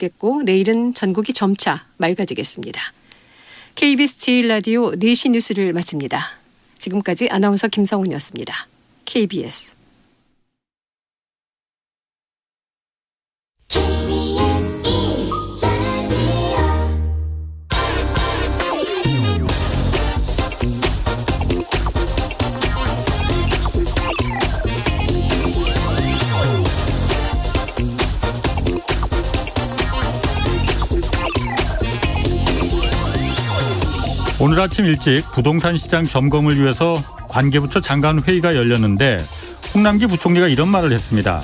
춥겠고 내일은 전국이 점차 맑아지겠습니다. KBS 제1라디오 4시 뉴스를 마칩니다. 지금까지 아나운서 김성훈이었습니다. KBS 오늘 아침 일찍 부동산 시장 점검을 위해서 관계부처 장관 회의가 열렸는데 홍남기 부총리가 이런 말을 했습니다.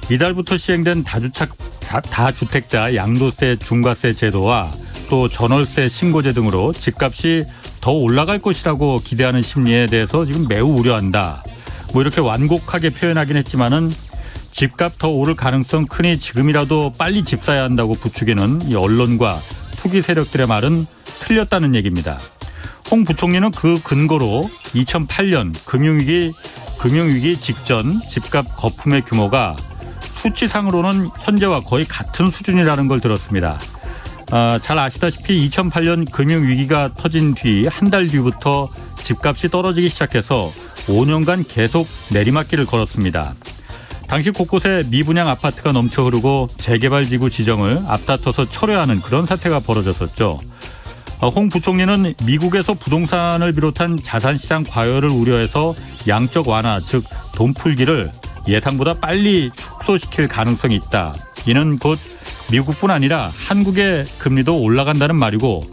이달부터 시행된 다주택자 양도세 중과세 제도와 또 전월세 신고제 등으로 집값이 더 올라갈 것이라고 기대하는 심리에 대해서 지금 매우 우려한다. 이렇게 완곡하게 표현하긴 했지만은 집값 더 오를 가능성 크니 지금이라도 빨리 집 사야 한다고 부추기는 이 언론과 투기 세력들의 말은 틀렸다는 얘기입니다. 홍 부총리는 그 근거로 2008년 금융위기 직전 집값 거품의 규모가 수치상으로는 현재와 거의 같은 수준이라는 걸 들었습니다. 잘 아시다시피 2008년 금융위기가 터진 뒤 한 달 뒤부터 집값이 떨어지기 시작해서 5년간 계속 내리막길을 걸었습니다. 당시 곳곳에 미분양 아파트가 넘쳐 흐르고 재개발지구 지정을 앞다퉈서 철회하는 그런 사태가 벌어졌었죠. 홍 부총리는 미국에서 부동산을 비롯한 자산시장 과열을 우려해서 양적 완화, 즉 돈풀기를 예상보다 빨리 축소시킬 가능성이 있다. 이는 곧 미국뿐 아니라 한국의 금리도 올라간다는 말이고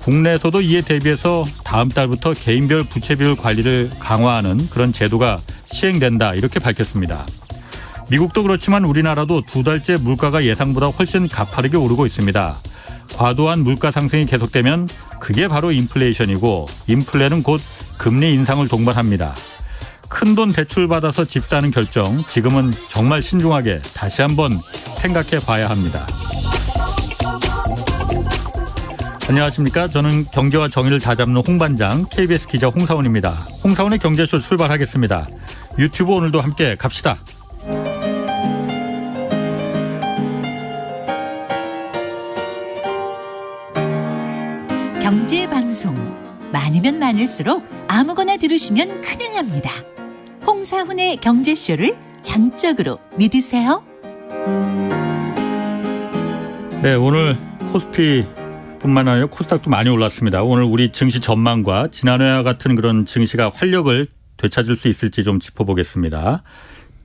국내에서도 이에 대비해서 다음 달부터 개인별 부채비율 관리를 강화하는 그런 제도가 시행된다. 이렇게 밝혔습니다. 미국도 그렇지만 우리나라도 2달째 물가가 예상보다 훨씬 가파르게 오르고 있습니다. 과도한 물가 상승이 계속되면 그게 바로 인플레이션이고 인플레는 곧 금리 인상을 동반합니다. 큰돈 대출받아서 집 사는 결정 지금은 정말 신중하게 다시 한번 생각해 봐야 합니다. 안녕하십니까. 저는 경제와 정의를 다잡는 홍반장 KBS 기자 홍사원입니다. 홍사원의 경제쇼 출발하겠습니다. 유튜브 오늘도 함께 갑시다. 경제방송 많으면 많을수록 아무거나 들으시면 큰일 납니다. 홍사훈의 경제쇼를 전적으로 믿으세요. 네, 오늘 코스피뿐만 아니라 코스닥도 많이 올랐습니다. 오늘 우리 증시 전망과 지난해와 같은 그런 증시가 활력을 되찾을 수 있을지 좀 짚어보겠습니다.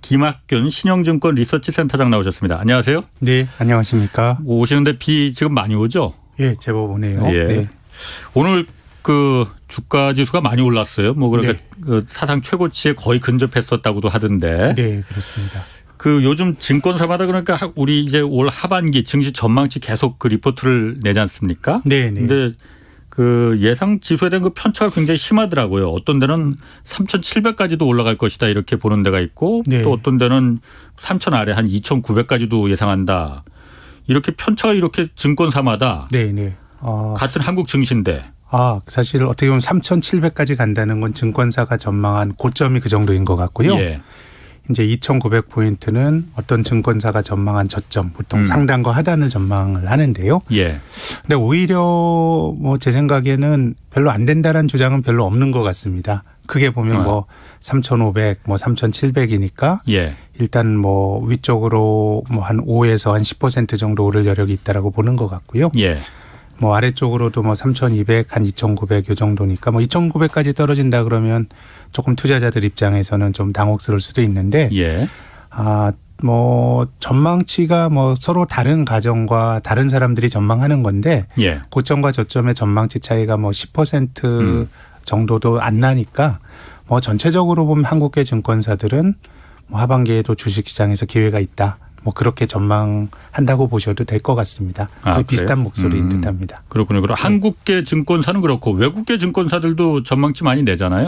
김학균 신영증권 리서치센터장 나오셨습니다. 안녕하세요. 네, 안녕하십니까. 오시는데 비 지금 많이 오죠? 예, 제법 오네요. 예. 네. 오늘 그 주가 지수가 많이 올랐어요. 그러니까 그 사상 최고치에 거의 근접했었다고도 하던데. 네, 그렇습니다. 그 요즘 증권사마다 그러니까 우리 이제 올 하반기 증시 전망치 계속 그 리포트를 내지 않습니까? 네, 네. 근데 그 예상 지수에 대한 그 편차가 굉장히 심하더라고요. 어떤 데는 3,700까지도 올라갈 것이다 이렇게 보는 데가 있고 네. 또 어떤 데는 3,000 아래 한 2,900까지도 예상한다. 이렇게 편차가 이렇게 증권사마다 네, 네. 같은 한국 증시인데. 사실 어떻게 보면 3,700까지 간다는 건 증권사가 전망한 고점이 그 정도인 것 같고요. 예. 이제 2,900포인트는 어떤 증권사가 전망한 저점, 보통 상단과 하단을 전망을 하는데요. 예. 근데 오히려 뭐 제 생각에는 별로 안 된다라는 주장은 별로 없는 것 같습니다. 크게 보면 뭐 3,500, 뭐 3,700이니까 예. 일단 뭐 위쪽으로 뭐 한 5에서 한 10% 정도 오를 여력이 있다라고 보는 것 같고요. 예. 뭐 아래쪽으로도 뭐 3,200, 한 2,900 요 정도니까 뭐 2,900까지 떨어진다 그러면 조금 투자자들 입장에서는 좀 당혹스러울 수도 있는데 예. 뭐 전망치가 뭐 서로 다른 가정과 다른 사람들이 전망하는 건데 예. 고점과 저점의 전망치 차이가 뭐 10% 정도도 안 나니까 뭐 전체적으로 보면 한국계 증권사들은 뭐 하반기에도 주식시장에서 기회가 있다. 뭐 그렇게 전망한다고 보셔도 될 것 같습니다. 거의 비슷한 목소리인 듯합니다. 그렇군요. 그럼 한국계 증권사는 그렇고 외국계 증권사들도 전망치 많이 내잖아요.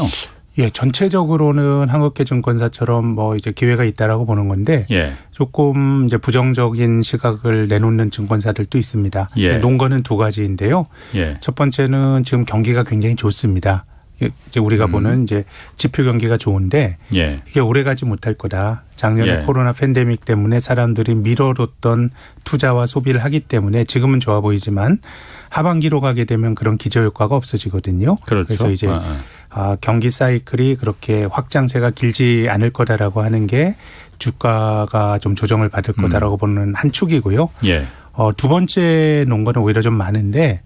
예, 전체적으로는 한국계 증권사처럼 뭐 이제 기회가 있다라고 보는 건데 예. 조금 이제 부정적인 시각을 내놓는 증권사들도 있습니다. 예. 논거는 두 가지인데요. 예. 첫 번째는 지금 경기가 굉장히 좋습니다. 이제 우리가 보는 이제 지표 경기가 좋은데 예. 이게 오래가지 못할 거다. 작년에 예. 코로나 팬데믹 때문에 사람들이 미뤄뒀던 투자와 소비를 하기 때문에 지금은 좋아 보이지만 하반기로 가게 되면 그런 기저효과가 없어지거든요. 그렇죠. 그래서 이제 경기 사이클이 그렇게 확장세가 길지 않을 거다라고 하는 게 주가가 좀 조정을 받을 거다라고 보는 한 축이고요. 예. 두 번째 논거는 오히려 좀 많은데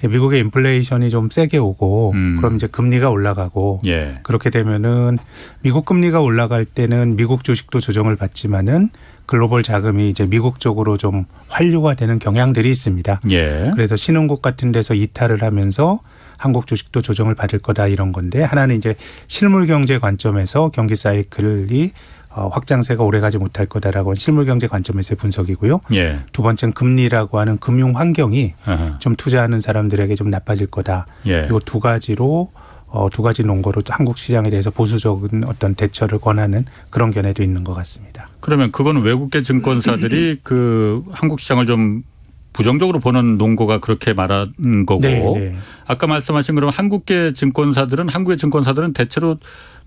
미국의 인플레이션이 좀 세게 오고 그럼 이제 금리가 올라가고 예. 그렇게 되면은 미국 금리가 올라갈 때는 미국 주식도 조정을 받지만은 글로벌 자금이 이제 미국 쪽으로 좀 환류가 되는 경향들이 있습니다. 예. 그래서 신흥국 같은 데서 이탈을 하면서 한국 주식도 조정을 받을 거다 이런 건데 하나는 이제 실물 경제 관점에서 경기 사이클이 확장세가 오래가지 못할 거다라고 하는 실물 경제 관점에서의 분석이고요. 예. 두 번째는 금리라고 하는 금융 환경이 아하. 좀 투자하는 사람들에게 좀 나빠질 거다. 예. 이 두 가지로 두 가지 논거로 한국 시장에 대해서 보수적인 어떤 대처를 권하는 그런 견해도 있는 것 같습니다. 그러면 그건 외국계 증권사들이 그 한국 시장을 좀 부정적으로 보는 논거가 그렇게 말한 거고 네, 네. 아까 말씀하신 그럼 한국의 증권사들은 대체로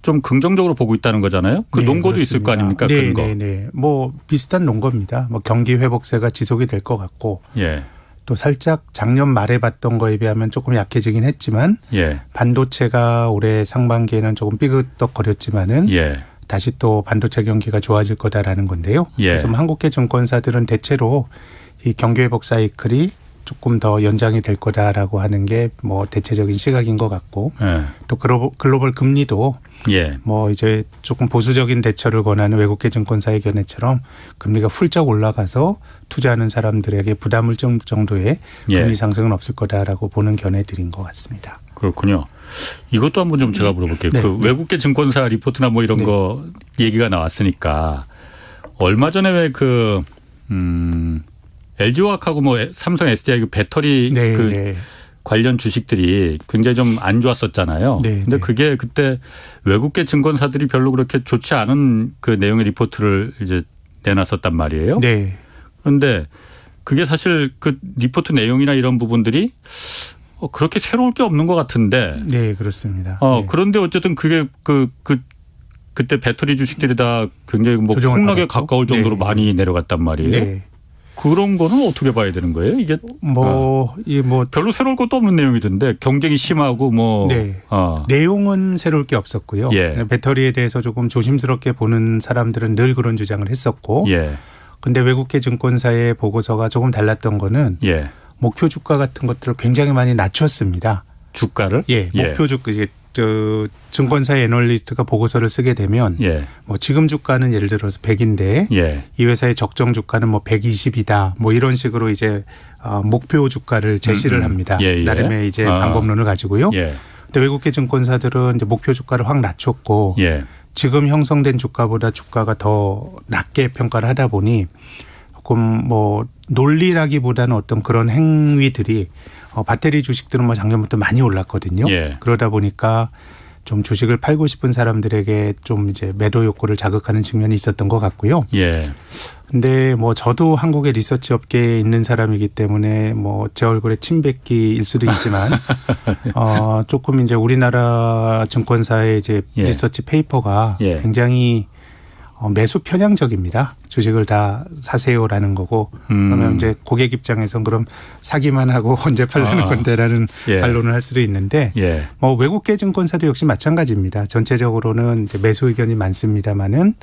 좀 긍정적으로 보고 있다는 거잖아요. 그 네, 논거도 그렇습니다. 있을 거 아닙니까? 네, 근거. 네, 네. 뭐 비슷한 논거입니다. 뭐 경기 회복세가 지속이 될 것 같고 예. 또 살짝 작년 말에 봤던 거에 비하면 조금 약해지긴 했지만 예. 반도체가 올해 상반기에는 조금 삐그덕거렸지만은 예. 다시 또 반도체 경기가 좋아질 거다라는 건데요. 예. 그래서 한국계 증권사들은 대체로 이 경기 회복 사이클이 조금 더 연장이 될 거다라고 하는 게 뭐 대체적인 시각인 것 같고 예. 또 글로벌 금리도 예. 뭐 이제 조금 보수적인 대처를 권하는 외국계 증권사의 견해처럼 금리가 훌쩍 올라가서 투자하는 사람들에게 부담을 줄 정도의 예. 금리 상승은 없을 거다라고 보는 견해들인 것 같습니다. 그렇군요. 이것도 한번 좀 제가 물어볼게요. 네. 그 외국계 증권사 리포트나 뭐 이런 네. 거 얘기가 나왔으니까 얼마 전에 왜 그 LG화학하고 뭐 삼성 SDI 그 배터리 네, 그 네. 관련 주식들이 굉장히 좀 안 좋았었잖아요. 네, 근데 네. 그게 그때 외국계 증권사들이 별로 그렇게 좋지 않은 그 내용의 리포트를 이제 내놨었단 말이에요. 네. 그런데 그게 사실 그 리포트 내용이나 이런 부분들이 그렇게 새로울 게 없는 것 같은데. 네, 그렇습니다. 네. 그런데 어쨌든 그게 그때 배터리 주식들이 다 굉장히 뭐 조정을 폭락에 받았죠. 가까울 정도로 네. 많이 내려갔단 말이에요. 네. 그런 거는 어떻게 봐야 되는 거예요? 이게 별로 새로울 것도 없는 내용이던데 경쟁이 심하고 뭐. 네. 내용은 새로울 게 없었고요. 예. 배터리에 대해서 조금 조심스럽게 보는 사람들은 늘 그런 주장을 했었고. 예. 근데 외국계 증권사의 보고서가 조금 달랐던 거는 예. 목표 주가 같은 것들을 굉장히 많이 낮췄습니다. 주가를? 예. 목표 주가 이제 증권사의 애널리스트가 보고서를 쓰게 되면 예. 뭐 지금 주가는 예를 들어서 100인데 예. 이 회사의 적정 주가는 뭐 120이다. 뭐 이런 식으로 이제 목표 주가를 제시를 합니다. 예, 예. 나름의 이제 방법론을 가지고요. 예. 근데 외국계 증권사들은 이제 목표 주가를 확 낮췄고 예. 지금 형성된 주가보다 주가가 더 낮게 평가를 하다 보니 조금 뭐 논리라기보다는 어떤 그런 행위들이 배터리 주식들은 뭐 작년부터 많이 올랐거든요. 예. 그러다 보니까 좀 주식을 팔고 싶은 사람들에게 좀 이제 매도 욕구를 자극하는 측면이 있었던 것 같고요. 예. 근데 뭐 저도 한국의 리서치 업계에 있는 사람이기 때문에 뭐 제 얼굴에 침 뱉기일 수도 있지만 조금 이제 우리나라 증권사의 이제 예. 리서치 페이퍼가 예. 굉장히 매수 편향적입니다. 주식을 다 사세요라는 거고 그러면 이제 고객 입장에선 그럼 사기만 하고 언제 팔라는 건데라는 예. 반론을 할 수도 있는데 예. 뭐 외국계 증권사도 역시 마찬가지입니다. 전체적으로는 이제 매수 의견이 많습니다만은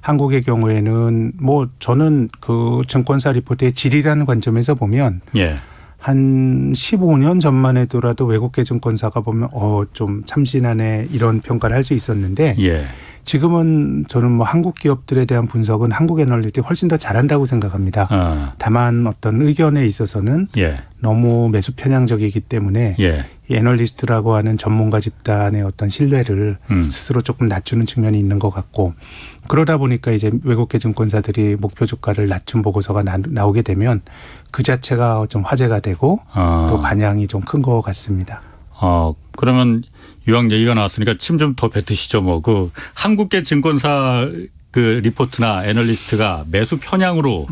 한국의 경우에는 뭐 저는 그 증권사 리포트의 질이라는 관점에서 보면 예. 한 15년 전만 해도라도 외국계 증권사가 보면 좀 참신하네 이런 평가를 할 수 있었는데 예. 지금은 저는 뭐 한국 기업들에 대한 분석은 한국 애널리스트가 훨씬 더 잘한다고 생각합니다. 다만 어떤 의견에 있어서는 예. 너무 매수 편향적이기 때문에 예. 이 애널리스트라고 하는 전문가 집단의 어떤 신뢰를 스스로 조금 낮추는 측면이 있는 것 같고 그러다 보니까 이제 외국계 증권사들이 목표 주가를 낮춘 보고서가 나오게 되면 그 자체가 좀 화제가 되고 또 반향이 좀 큰 것 같습니다. 그러면 이왕 얘기가 나왔으니까 침 좀 더 뱉으시죠. 뭐 그 한국계 증권사 그 리포트나 애널리스트가 매수 편향으로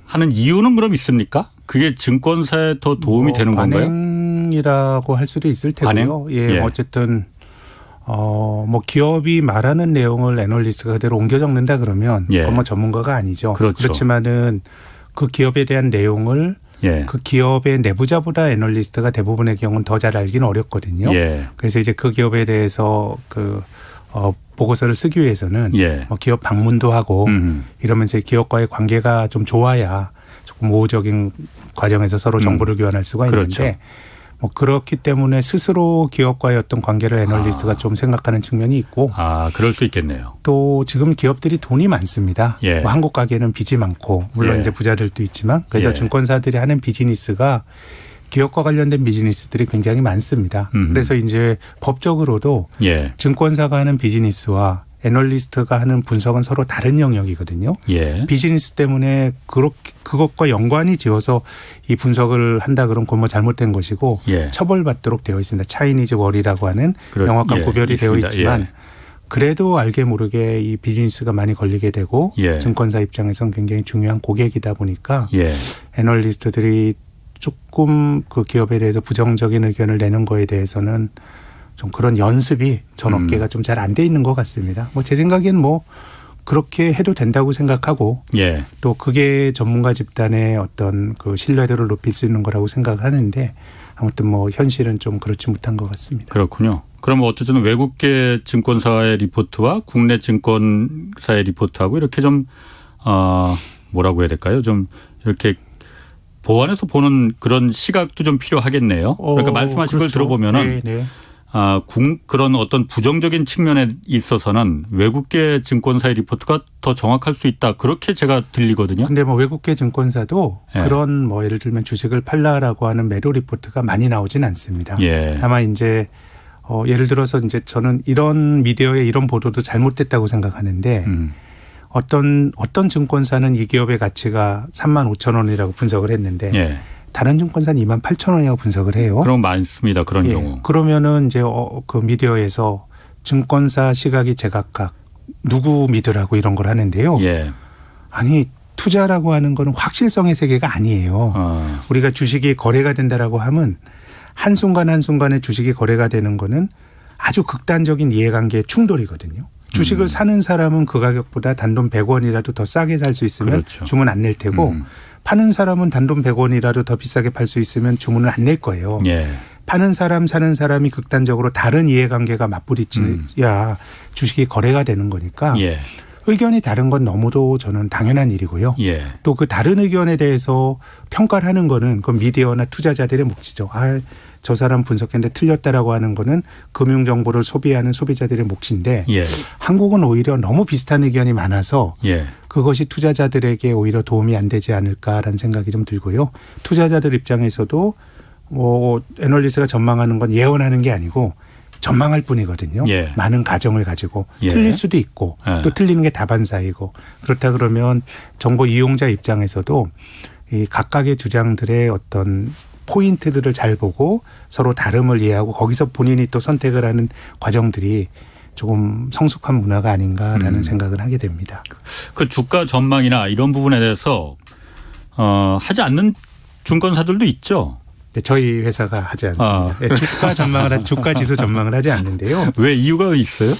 하는 이유는 그럼 있습니까? 그게 증권사에 더 도움이 되는 건가요? 관행이라고 할 수도 있을 테고요. 관행? 예, 예. 어쨌든 뭐 기업이 말하는 내용을 애널리스트가 그대로 옮겨 적는다 그러면 예. 그건 뭐 전문가가 아니죠. 그렇죠. 그렇지만은 그 기업에 대한 내용을 예. 그 기업의 내부자보다 애널리스트가 대부분의 경우는 더 잘 알기는 어렵거든요. 예. 그래서 이제 그 기업에 대해서 보고서를 쓰기 위해서는 예. 뭐 기업 방문도 하고 이러면서 기업과의 관계가 좀 좋아야 조금 우호적인 과정에서 서로 정보를 교환할 수가 있는데 그렇죠. 뭐 그렇기 때문에 스스로 기업과의 어떤 관계를 애널리스트가 좀 생각하는 측면이 있고 그럴 수 있겠네요. 또 지금 기업들이 돈이 많습니다. 예. 뭐 한국 가게는 빚이 많고 물론 예. 이제 부자들도 있지만 그래서 예. 증권사들이 하는 비즈니스가 기업과 관련된 비즈니스들이 굉장히 많습니다. 그래서 이제 법적으로도 예. 증권사가 하는 비즈니스와 애널리스트가 하는 분석은 서로 다른 영역이거든요. 예. 비즈니스 때문에 그것과 연관이 지어서 이 분석을 한다 그러면 그건 뭐 잘못된 것이고 예. 처벌받도록 되어 있습니다. 차이니즈 월이라고 하는 명확한 예. 구별이 있습니다. 되어 있지만 예. 그래도 알게 모르게 이 비즈니스가 많이 걸리게 되고 예. 증권사 입장에서는 굉장히 중요한 고객이다 보니까 예. 애널리스트들이 조금 그 기업에 대해서 부정적인 의견을 내는 거에 대해서는 좀 그런 연습이 전 업계가 좀 잘 안 돼 있는 것 같습니다. 뭐 제 생각엔 뭐 그렇게 해도 된다고 생각하고 예. 또 그게 전문가 집단의 어떤 그 신뢰도를 높일 수 있는 거라고 생각을 하는데 아무튼 뭐 현실은 좀 그렇지 못한 것 같습니다. 그렇군요. 그럼 어쨌든 외국계 증권사의 리포트와 국내 증권사의 리포트하고 이렇게 좀 뭐라고 해야 될까요? 좀 이렇게 보완해서 보는 그런 시각도 좀 필요하겠네요. 그러니까 말씀하신 그렇죠. 걸 들어보면은 네, 네. 그런 어떤 부정적인 측면에 있어서는 외국계 증권사의 리포트가 더 정확할 수 있다. 그렇게 제가 들리거든요. 근데 뭐 외국계 증권사도 예. 그런 뭐 예를 들면 주식을 팔라라고 하는 매도 리포트가 많이 나오진 않습니다. 예. 아마 이제 예를 들어서 이제 저는 이런 미디어의 이런 보도도 잘못됐다고 생각하는데 어떤 증권사는 이 기업의 가치가 3만 5천 원이라고 분석을 했는데 예. 다른 증권사는 2만 8천 원이라고 분석을 해요. 그럼 많습니다. 그런 예. 경우. 그러면은 이제 그 미디어에서 증권사 시각이 제각각 누구 믿으라고 이런 걸 하는데요. 예. 아니 투자라고 하는 거는 확실성의 세계가 아니에요. 우리가 주식이 거래가 된다라고 하면 한순간 한순간에 주식이 거래가 되는 거는 아주 극단적인 이해관계의 충돌이거든요. 주식을 사는 사람은 그 가격보다 단돈 100원이라도 더 싸게 살 수 있으면 그렇죠. 주문 안 낼 테고 파는 사람은 단돈 100원이라도 더 비싸게 팔 수 있으면 주문을 안 낼 거예요. 예. 파는 사람 사는 사람이 극단적으로 다른 이해관계가 맞부딪혀야 주식이 거래가 되는 거니까 예. 의견이 다른 건 너무도 저는 당연한 일이고요. 예. 또 그 다른 의견에 대해서 평가를 하는 거는 그 미디어나 투자자들의 몫이죠. 저 사람 분석했는데 틀렸다라고 하는 거는 금융정보를 소비하는 소비자들의 몫인데 예. 한국은 오히려 너무 비슷한 의견이 많아서 예. 그것이 투자자들에게 오히려 도움이 안 되지 않을까라는 생각이 좀 들고요. 투자자들 입장에서도 뭐 애널리스트가 전망하는 건 예언하는 게 아니고 전망할 뿐이거든요. 예. 많은 가정을 가지고 예. 틀릴 수도 있고 예. 또 틀리는 게 다반사이고 그렇다 그러면 정보 이용자 입장에서도 이 각각의 주장들의 어떤 포인트들을 잘 보고 서로 다름을 이해하고 거기서 본인이 또 선택을 하는 과정들이 조금 성숙한 문화가 아닌가라는 생각을 하게 됩니다. 그 주가 전망이나 이런 부분에 대해서 하지 않는 증권사들도 있죠. 저희 회사가 하지 않습니다. 주가 지수 전망을 하지 않는데요. 왜 이유가 있어요?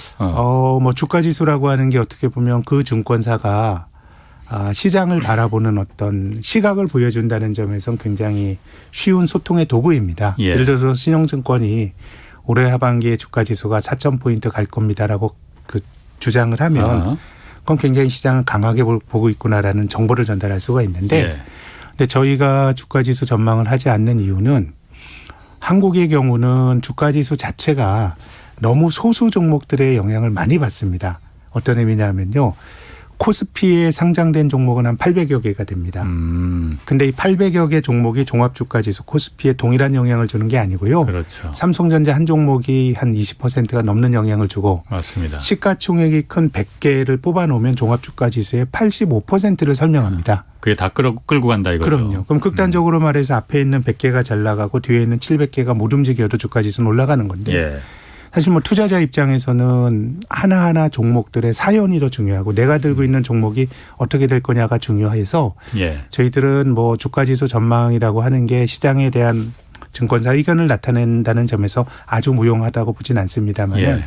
뭐 주가 지수라고 하는 게 어떻게 보면 그 증권사가 시장을 바라보는 어떤 시각을 보여준다는 점에선 굉장히 쉬운 소통의 도구입니다. 예. 예를 들어서 신영증권이 올해 하반기에 주가 지수가 4,000포인트 갈 겁니다라고 그 주장을 하면 그건 굉장히 시장을 강하게 보고 있구나라는 정보를 전달할 수가 있는데 예. 근데 저희가 주가 지수 전망을 하지 않는 이유는 한국의 경우는 주가 지수 자체가 너무 소수 종목들의 영향을 많이 받습니다. 어떤 의미냐면요. 코스피에 상장된 종목은 한 800여 개가 됩니다. 근데 이 800여 개 종목이 종합주가지수 코스피에 동일한 영향을 주는 게 아니고요. 그렇죠. 삼성전자 한 종목이 한 20%가 넘는 영향을 주고 맞습니다. 시가총액이 큰 100개를 뽑아놓으면 종합주가지수의 85%를 설명합니다. 그게 다 끌고 간다 이거죠. 그럼요. 그럼 극단적으로 말해서 앞에 있는 100개가 잘 나가고 뒤에 있는 700개가 못 움직여도 주가지수는 올라가는 건데 예. 사실 뭐 투자자 입장에서는 하나하나 종목들의 사연이 더 중요하고 내가 들고 있는 종목이 어떻게 될 거냐가 중요해서 예. 저희들은 뭐 주가지수 전망이라고 하는 게 시장에 대한 증권사 의견을 나타낸다는 점에서 아주 무용하다고 보진 않습니다만 예.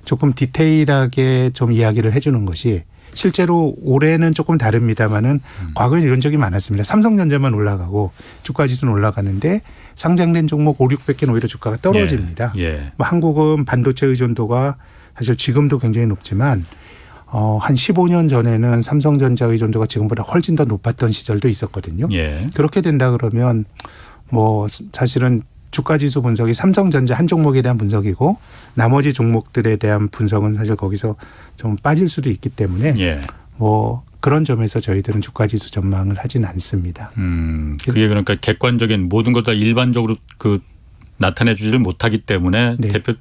조금 디테일하게 좀 이야기를 해주는 것이 실제로 올해는 조금 다릅니다만은 과거에는 이런 적이 많았습니다. 삼성전자만 올라가고 주가지수는 올라가는데 상장된 종목 5, 600개는 오히려 주가가 떨어집니다. 예. 뭐 한국은 반도체 의존도가 사실 지금도 굉장히 높지만 한 15년 전에는 삼성전자 의존도가 지금보다 훨씬 더 높았던 시절도 있었거든요. 예. 그렇게 된다 그러면 뭐 사실은 주가지수 분석이 삼성전자 한 종목에 대한 분석이고 나머지 종목들에 대한 분석은 사실 거기서 좀 빠질 수도 있기 때문에 예. 뭐 그런 점에서 저희들은 주가지수 전망을 하지는 않습니다. 그게 그러니까 객관적인 모든 걸 다 일반적으로 나타내 주지를 못하기 때문에 네. 대표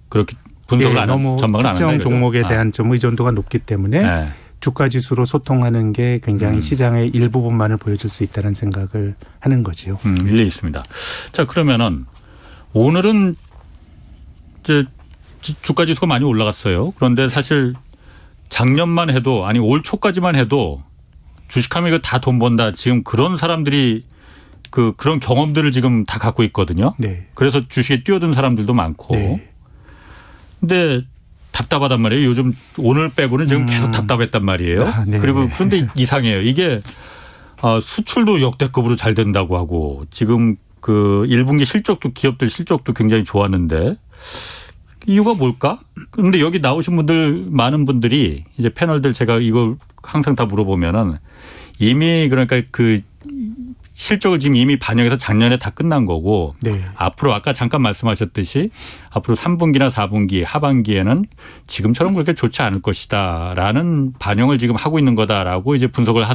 그렇게 분석을 안 너무 전망을 안 한다 특정 이거죠? 종목에 대한 좀 의존도가 높기 때문에 예. 주가지수로 소통하는 게 굉장히 시장의 일부분만을 보여줄 수 있다는 생각을 하는 거지요. 일리 있습니다. 자, 그러면은 오늘은 이제 주가 지수가 많이 올라갔어요. 그런데 사실 작년만 해도 아니 올 초까지만 해도 주식하면 이거 다 돈 번다. 지금 그런 사람들이 그런 경험들을 지금 다 갖고 있거든요. 네. 그래서 주식에 뛰어든 사람들도 많고. 네. 근데 답답하단 말이에요. 요즘 오늘 빼고는 지금 계속 답답했단 말이에요. 아, 네. 그리고 그런데 이상해요. 이게 수출도 역대급으로 잘 된다고 하고 지금 1분기 실적도 기업들 실적도 굉장히 좋았는데 이유가 뭘까? 그런데 여기 나오신 분들 많은 분들이 이제 패널들 제가 이걸 항상 다 물어보면은 이미 그러니까 실적을 지금 이미 반영해서 작년에 다 끝난 거고 네. 앞으로 아까 잠깐 말씀하셨듯이 앞으로 3분기나 4분기 하반기에는 지금처럼 그렇게 좋지 않을 것이다라는 반영을 지금 하고 있는 거다라고 이제 분석을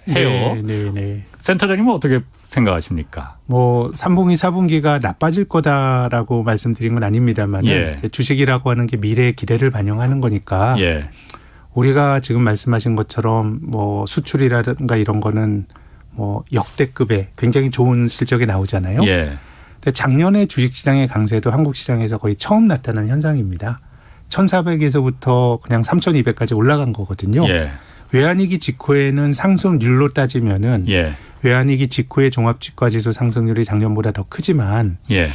해요. 네. 센터장님은 어떻게 생각하십니까? 뭐 3분기, 4분기가 나빠질 거다라고 말씀드린 건 아닙니다만 예. 주식이라고 하는 게 미래의 기대를 반영하는 거니까 예. 우리가 지금 말씀하신 것처럼 뭐 수출이라든가 이런 거는 뭐 역대급의 굉장히 좋은 실적이 나오잖아요. 예. 근데 작년에 주식시장의 강세도 한국 시장에서 거의 처음 나타난 현상입니다. 1,400에서부터 그냥 3,200까지 올라간 거거든요. 예. 외환위기 직후에는 상승률로 따지면은 예. 외환위기 직후의 종합주가지수 상승률이 작년보다 더 크지만 예.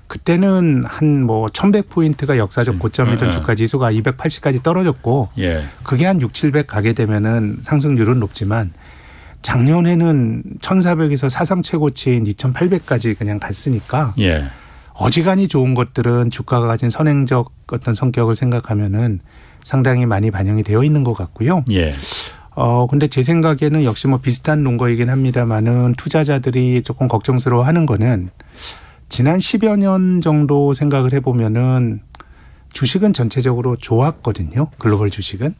그때는 한 뭐 1,100포인트가 역사적 고점이던 주가지수가 280까지 떨어졌고 예. 그게 한 6, 700 가게 되면은 상승률은 높지만 작년에는 1,400에서 사상 최고치인 2,800까지 그냥 갔으니까 예. 어지간히 좋은 것들은 주가가 가진 선행적 어떤 성격을 생각하면은 상당히 많이 반영이 되어 있는 것 같고요. 예. 근데 제 생각에는 역시 뭐 비슷한 논거이긴 합니다만은 투자자들이 조금 걱정스러워하는 거는 지난 10여 년 정도 생각을 해보면은 주식은 전체적으로 좋았거든요. 글로벌 주식은.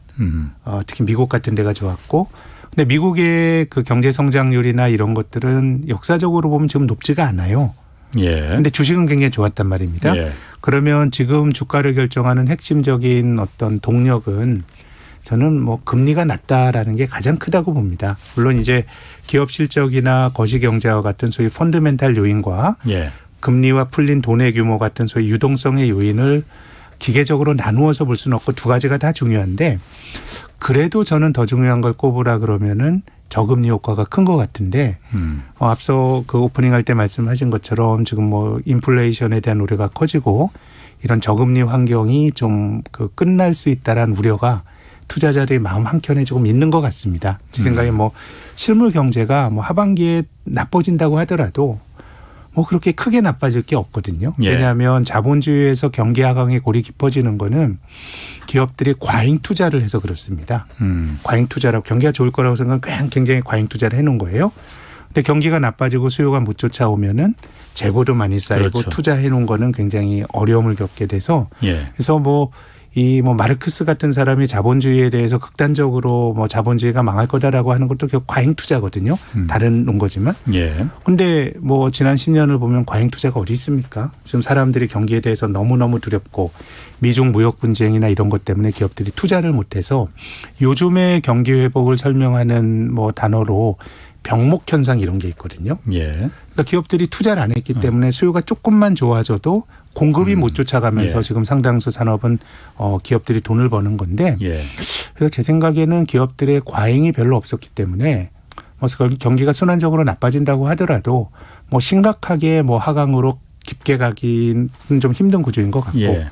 특히 미국 같은 데가 좋았고. 근데 미국의 그 경제 성장률이나 이런 것들은 역사적으로 보면 지금 높지가 않아요. 예. 근데 주식은 굉장히 좋았단 말입니다. 예. 그러면 지금 주가를 결정하는 핵심적인 어떤 동력은 저는 뭐 금리가 낮다라는 게 가장 크다고 봅니다. 물론 이제 기업 실적이나 거시 경제와 같은 소위 펀드멘탈 요인과 예. 금리와 풀린 돈의 규모 같은 소위 유동성의 요인을 기계적으로 나누어서 볼 수는 없고 두 가지가 다 중요한데 그래도 저는 더 중요한 걸 꼽으라 그러면은 저금리 효과가 큰 것 같은데 앞서 그 오프닝 할 때 말씀하신 것처럼 지금 뭐 인플레이션에 대한 우려가 커지고 이런 저금리 환경이 좀 끝날 수 있다라는 우려가 투자자들의 마음 한켠에 조금 있는 것 같습니다. 제 생각에 뭐 실물 경제가 뭐 하반기에 나빠진다고 하더라도 뭐 그렇게 크게 나빠질 게 없거든요. 예. 왜냐하면 자본주의에서 경기 하강의 골이 깊어지는 거는 기업들이 과잉 투자를 해서 그렇습니다. 과잉 투자라고 경기가 좋을 거라고 생각하면 굉장히 과잉 투자를 해놓은 거예요. 근데 경기가 나빠지고 수요가 못 쫓아오면은 재고도 많이 쌓이고 그렇죠. 투자해놓은 거는 굉장히 어려움을 겪게 돼서 예. 그래서 이 마르크스 같은 사람이 자본주의에 대해서 극단적으로 자본주의가 망할 거다라고 하는 것도 결국 과잉 투자거든요. 다른 논거지만. 예. 근데 지난 10년을 보면 과잉 투자가 어디 있습니까? 지금 사람들이 경기에 대해서 너무너무 두렵고 미중 무역 분쟁이나 이런 것 때문에 기업들이 투자를 못해서 요즘의 경기 회복을 설명하는 단어로 병목 현상 이런 게 있거든요. 예. 그러니까 기업들이 투자를 안 했기 때문에 수요가 조금만 좋아져도 공급이 못 쫓아가면서 예. 지금 상당수 산업은 기업들이 돈을 버는 건데 예. 그래서 제 생각에는 기업들의 과잉이 별로 없었기 때문에 경기가 순환적으로 나빠진다고 하더라도 뭐 심각하게 뭐 하강으로 깊게 가기는 좀 힘든 구조인 것 같고 예.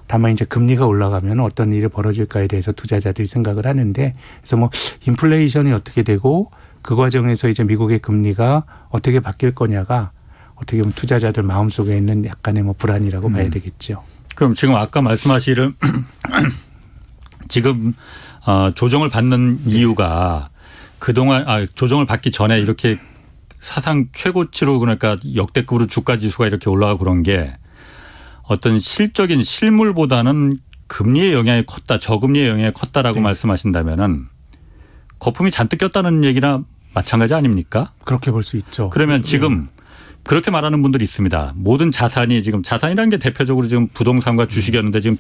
다만 이제 금리가 올라가면 어떤 일이 벌어질까에 대해서 투자자들이 생각을 하는데 그래서 뭐 인플레이션이 어떻게 되고 그 과정에서 이제 미국의 금리가 어떻게 바뀔 거냐가 어떻게 보면 투자자들 마음속에 있는 약간의 뭐 불안이라고 봐야 되겠죠. 그럼 지금 아까 말씀하시는 지금 조정을 받는 이유가 그동안 조정을 받기 전에 이렇게 사상 최고치로 그러니까 역대급으로 주가 지수가 이렇게 올라가고 그런 게 어떤 실적인 실물보다는 금리의 영향이 컸다, 저금리의 영향이 컸다라고 네. 말씀하신다면은 거품이 잔뜩 꼈다는 얘기나 마찬가지 아닙니까? 그렇게 볼 수 있죠. 그러면 지금 그렇게 말하는 분들이 있습니다. 모든 자산이 지금 자산이라는 게 대표적으로 지금 부동산과 주식이었는데 지금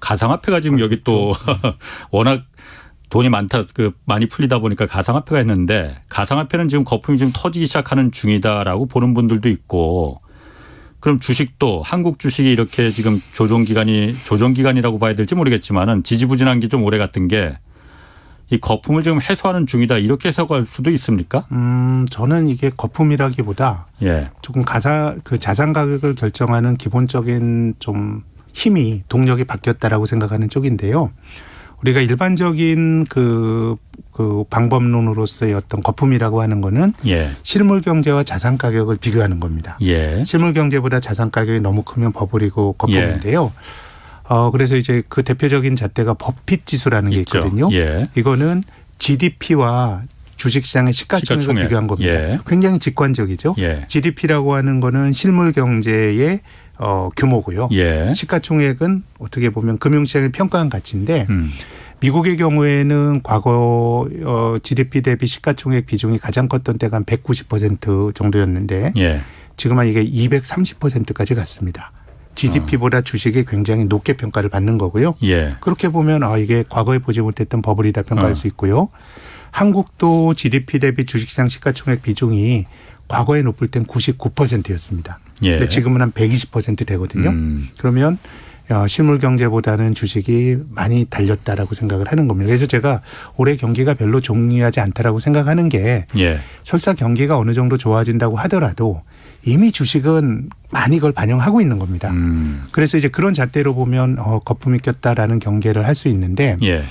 가상화폐가 지금 여기 또 워낙 돈이 많이 풀리다 보니까 가상화폐가 있는데 가상화폐는 지금 거품이 지금 터지기 시작하는 중이다라고 보는 분들도 있고 그럼 주식도 한국 주식이 이렇게 지금 조정기간이라고 봐야 될지 모르겠지만은 지지부진한 게 좀 오래 갔던 게 이 거품을 지금 해소하는 중이다 이렇게 해석할 수도 있습니까? 저는 이게 거품이라기보다 예. 조금 자산 가격을 결정하는 기본적인 좀 힘이 동력이 바뀌었다라고 생각하는 쪽인데요. 우리가 일반적인 그 방법론으로서의 어떤 거품이라고 하는 거는 예. 실물 경제와 자산 가격을 비교하는 겁니다. 예. 실물 경제보다 자산 가격이 너무 크면 버블이고 거품인데요. 그래서 이제 그 대표적인 잣대가 버핏 지수라는 게 있죠. 있거든요. 예. 이거는 GDP와 주식시장의 시가총액을 시가총액. 비교한 겁니다. 예. 굉장히 직관적이죠. 예. GDP라고 하는 거는 실물 경제의 규모고요. 예. 시가총액은 어떻게 보면 금융시장의 평가한 가치인데 미국의 경우에는 과거 GDP 대비 시가총액 비중이 가장 컸던 때가 한 190% 정도였는데 예. 지금은 이게 230%까지 갔습니다. GDP보다 주식이 굉장히 높게 평가를 받는 거고요. 예. 그렇게 보면 이게 과거에 보지 못했던 버블이다 평가할 수 있고요. 한국도 GDP 대비 주식시장 시가총액 비중이 과거에 높을 땐 99%였습니다. 예. 근데 지금은 한 120% 되거든요. 그러면 실물 경제보다는 주식이 많이 달렸다라고 생각을 하는 겁니다. 그래서 제가 올해 경기가 별로 중요하지 않다라고 생각하는 게 예. 설사 경기가 어느 정도 좋아진다고 하더라도 이미 주식은 많이 그걸 반영하고 있는 겁니다. 그래서 이제 그런 잣대로 보면 거품이 꼈다라는 경계를 할 수 있는데 예.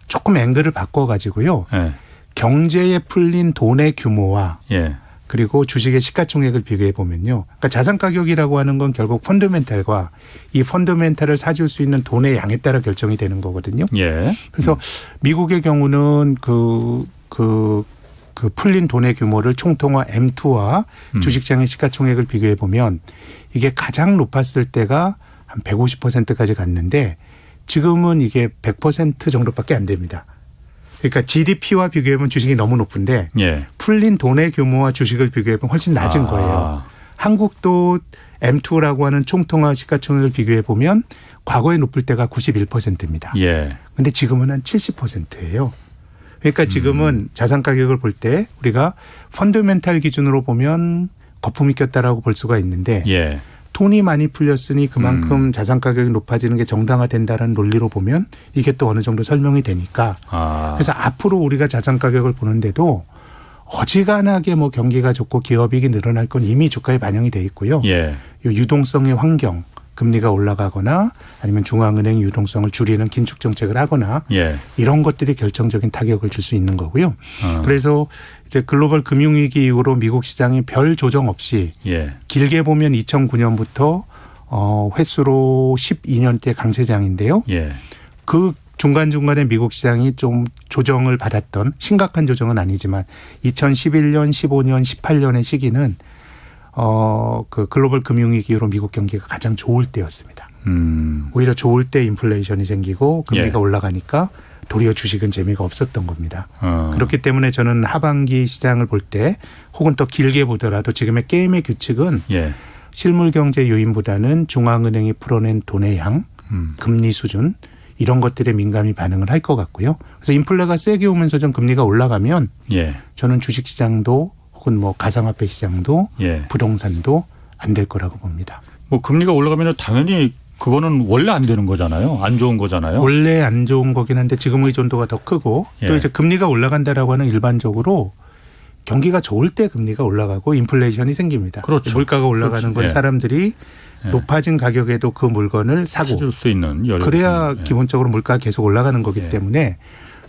조금 앵글을 바꿔가지고요. 예. 경제에 풀린 돈의 규모와 예. 그리고 주식의 시가총액을 비교해 보면요. 그러니까 자산 가격이라고 하는 건 결국 펀더멘탈과 이 펀더멘탈을 사줄 수 있는 돈의 양에 따라 결정이 되는 거거든요. 예. 그래서 미국의 경우는 그 풀린 돈의 규모를 총통화 M2와 주식시장의 시가총액을 비교해 보면 이게 가장 높았을 때가 한 150%까지 갔는데 지금은 이게 100% 정도밖에 안 됩니다. 그러니까 GDP와 비교해보면 주식이 너무 높은데 예. 풀린 돈의 규모와 주식을 비교해보면 훨씬 낮은 거예요. 한국도 M2라고 하는 총통화 시가총액을 비교해보면 과거에 높을 때가 91%입니다. 예. 근데 지금은 한 70%예요. 그러니까 지금은 자산 가격을 볼 때 우리가 펀더멘탈 기준으로 보면 거품이 꼈다라고 볼 수가 있는데 예. 돈이 많이 풀렸으니 그만큼 자산 가격이 높아지는 게 정당화된다는 논리로 보면 이게 또 어느 정도 설명이 되니까 그래서 앞으로 우리가 자산 가격을 보는데도 어지간하게 뭐 경기가 좋고 기업이익이 늘어날 건 이미 주가에 반영이 돼 있고요. 예. 이 유동성의 환경 금리가 올라가거나 아니면 중앙은행 유동성을 줄이는 긴축 정책을 하거나 예. 이런 것들이 결정적인 타격을 줄 수 있는 거고요. 그래서 이제 글로벌 금융위기 이후로 미국 시장이 별 조정 없이 예. 길게 보면 2009년부터 횟수로 12년대 강세장인데요. 예. 그 중간중간에 미국 시장이 좀 조정을 받았던 심각한 조정은 아니지만 2011년, 15년, 18년의 시기는 그 글로벌 금융위기 이후로 미국 경기가 가장 좋을 때였습니다. 오히려 좋을 때 인플레이션이 생기고 금리가 예. 올라가니까 도리어 주식은 재미가 없었던 겁니다. 그렇기 때문에 저는 하반기 시장을 볼 때 혹은 더 길게 보더라도 지금의 게임의 규칙은 예. 실물 경제 요인보다는 중앙은행이 풀어낸 돈의 양, 금리 수준 이런 것들에 민감히 반응을 할 것 같고요. 그래서 인플레가 세게 오면서 좀 금리가 올라가면 예. 저는 주식시장도 혹은 뭐 가상화폐 시장도 예. 부동산도 안 될 거라고 봅니다. 뭐 금리가 올라가면 당연히 그거는 원래 안 되는 거잖아요. 안 좋은 거잖아요. 원래 안 좋은 거긴 한데 지금 의존도가 더 크고 예. 또 이제 금리가 올라간다라고 하는 일반적으로 경기가 좋을 때 금리가 올라가고 인플레이션이 생깁니다. 그렇죠. 물가가 올라가는 그렇죠. 건 예. 사람들이 예. 높아진 가격에도 그 물건을 사고 찾을 수 있는 여력이 그래야 있는, 예. 기본적으로 물가가 계속 올라가는 거기 예. 때문에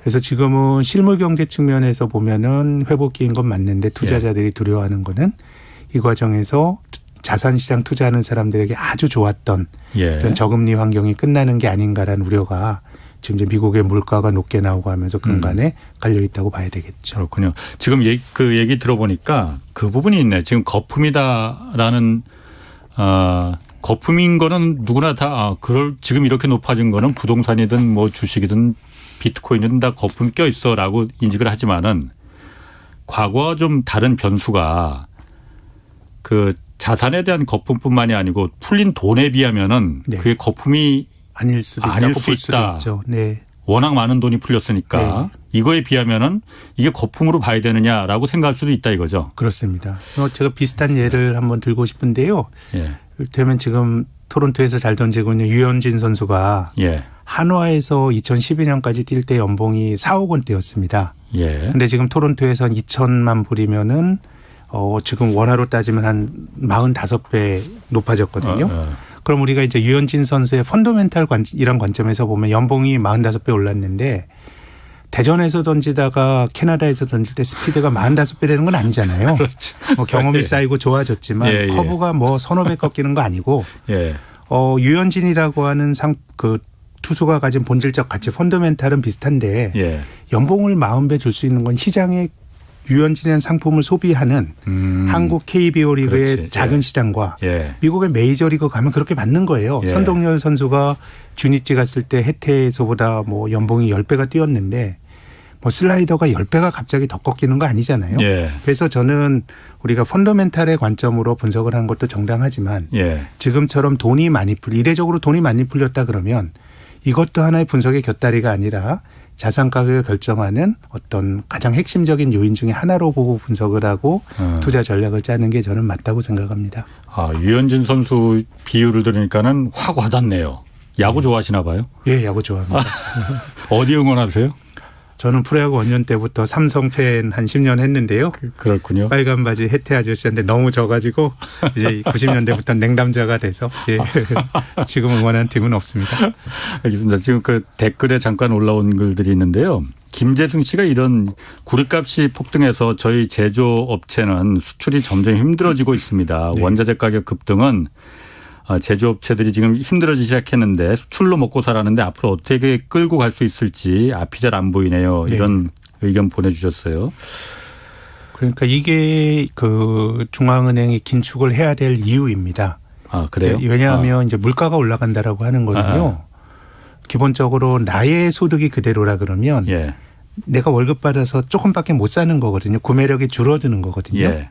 그래서 지금은 실물 경제 측면에서 보면은 회복기인 건 맞는데 투자자들이 두려워하는 거는 이 과정에서 자산 시장 투자하는 사람들에게 아주 좋았던 예. 이런 저금리 환경이 끝나는 게 아닌가라는 우려가 지금 이제 미국의 물가가 높게 나오고 하면서 근간에 깔려 있다고 봐야 되겠죠. 그렇군요. 지금 그 얘기 들어보니까 그 부분이 있네. 지금 거품이다라는 거품인 거는 누구나 다 지금 이렇게 높아진 거는 부동산이든 뭐 주식이든 비트코인이든 다 거품이 껴 있어라고 인식을 하지만은 과거와 좀 다른 변수가 그 자산에 대한 거품뿐만이 아니고 풀린 돈에 비하면은 네. 그게 거품이 아닐 수도 아닐 있다고 수 볼 수도 있다. 있죠. 네. 워낙 많은 돈이 풀렸으니까 네. 이거에 비하면은 이게 거품으로 봐야 되느냐라고 생각할 수도 있다 이거죠. 그렇습니다. 제가 비슷한 예를 한번 들고 싶은데요. 예. 이를테면 지금 토론토에서 잘 던지고 있는 유현진 선수가 예. 한화에서 2012년까지 뛸 때 연봉이 4억 원대였습니다. 예. 근데 지금 토론토에서 2천만 불이면은 지금 원화로 따지면 한 45배 높아졌거든요. 그럼 우리가 이제 유현진 선수의 펀더멘탈 이런 관점에서 보면 연봉이 45배 올랐는데 대전에서 던지다가 캐나다에서 던질 때 스피드가 45배 되는 건 아니잖아요. 그렇죠. 뭐 경험이 쌓이고 좋아졌지만 예, 예. 커브가 뭐 서너 배 꺾이는 거 아니고 예. 유현진이라고 하는 그 투수가 가진 본질적 가치 펀더멘탈은 비슷한데 예. 연봉을 40배 줄 수 있는 건 시장에 유현진이라는 상품을 소비하는 한국 KBO 리그의 그렇지. 작은 예. 시장과 예. 미국의 메이저리그 가면 그렇게 맞는 거예요. 예. 선동열 선수가 주니치 갔을 때 해태에서보다 뭐 연봉이 10배가 뛰었는데 뭐 슬라이더가 10배가 갑자기 더 꺾이는 거 아니잖아요. 예. 그래서 저는 우리가 펀더멘탈의 관점으로 분석을 하는 것도 정당하지만 예. 지금처럼 이례적으로 돈이 많이 풀렸다 그러면 이것도 하나의 분석의 곁다리가 아니라 자산 가격을 결정하는 어떤 가장 핵심적인 요인 중에 하나로 보고 분석을 하고 투자 전략을 짜는 게 저는 맞다고 생각합니다. 유현진 선수 비유를 들으니까는 확 와닿네요. 야구 좋아하시나 봐요? 예, 야구 좋아합니다. 어디 응원하세요? 저는 프로야구 원년 때부터 삼성 팬 한 10년 했는데요. 그렇군요. 빨간 바지 혜태 아저씨한테 너무 져가지고 이제 90년대부터 냉담자가 돼서 예. 지금 응원하는 팀은 없습니다. 알겠습니다. 지금 그 댓글에 잠깐 올라온 글들이 있는데요. 김재승 씨가 이런 구리값이 폭등해서 저희 제조업체는 수출이 점점 힘들어지고 있습니다. 네. 원자재 가격 급등은 제조업체들이 지금 힘들어지기 시작했는데 수출로 먹고 살았는데 앞으로 어떻게 끌고 갈 수 있을지 앞이 잘 안 보이네요. 이런 의견 보내주셨어요. 그러니까 이게 그 중앙은행이 긴축을 해야 될 이유입니다. 그래요? 왜냐하면 이제 물가가 올라간다라고 하는 거는요. 기본적으로 나의 소득이 그대로라 그러면 예. 내가 월급 받아서 조금밖에 못 사는 거거든요. 구매력이 줄어드는 거거든요. 예.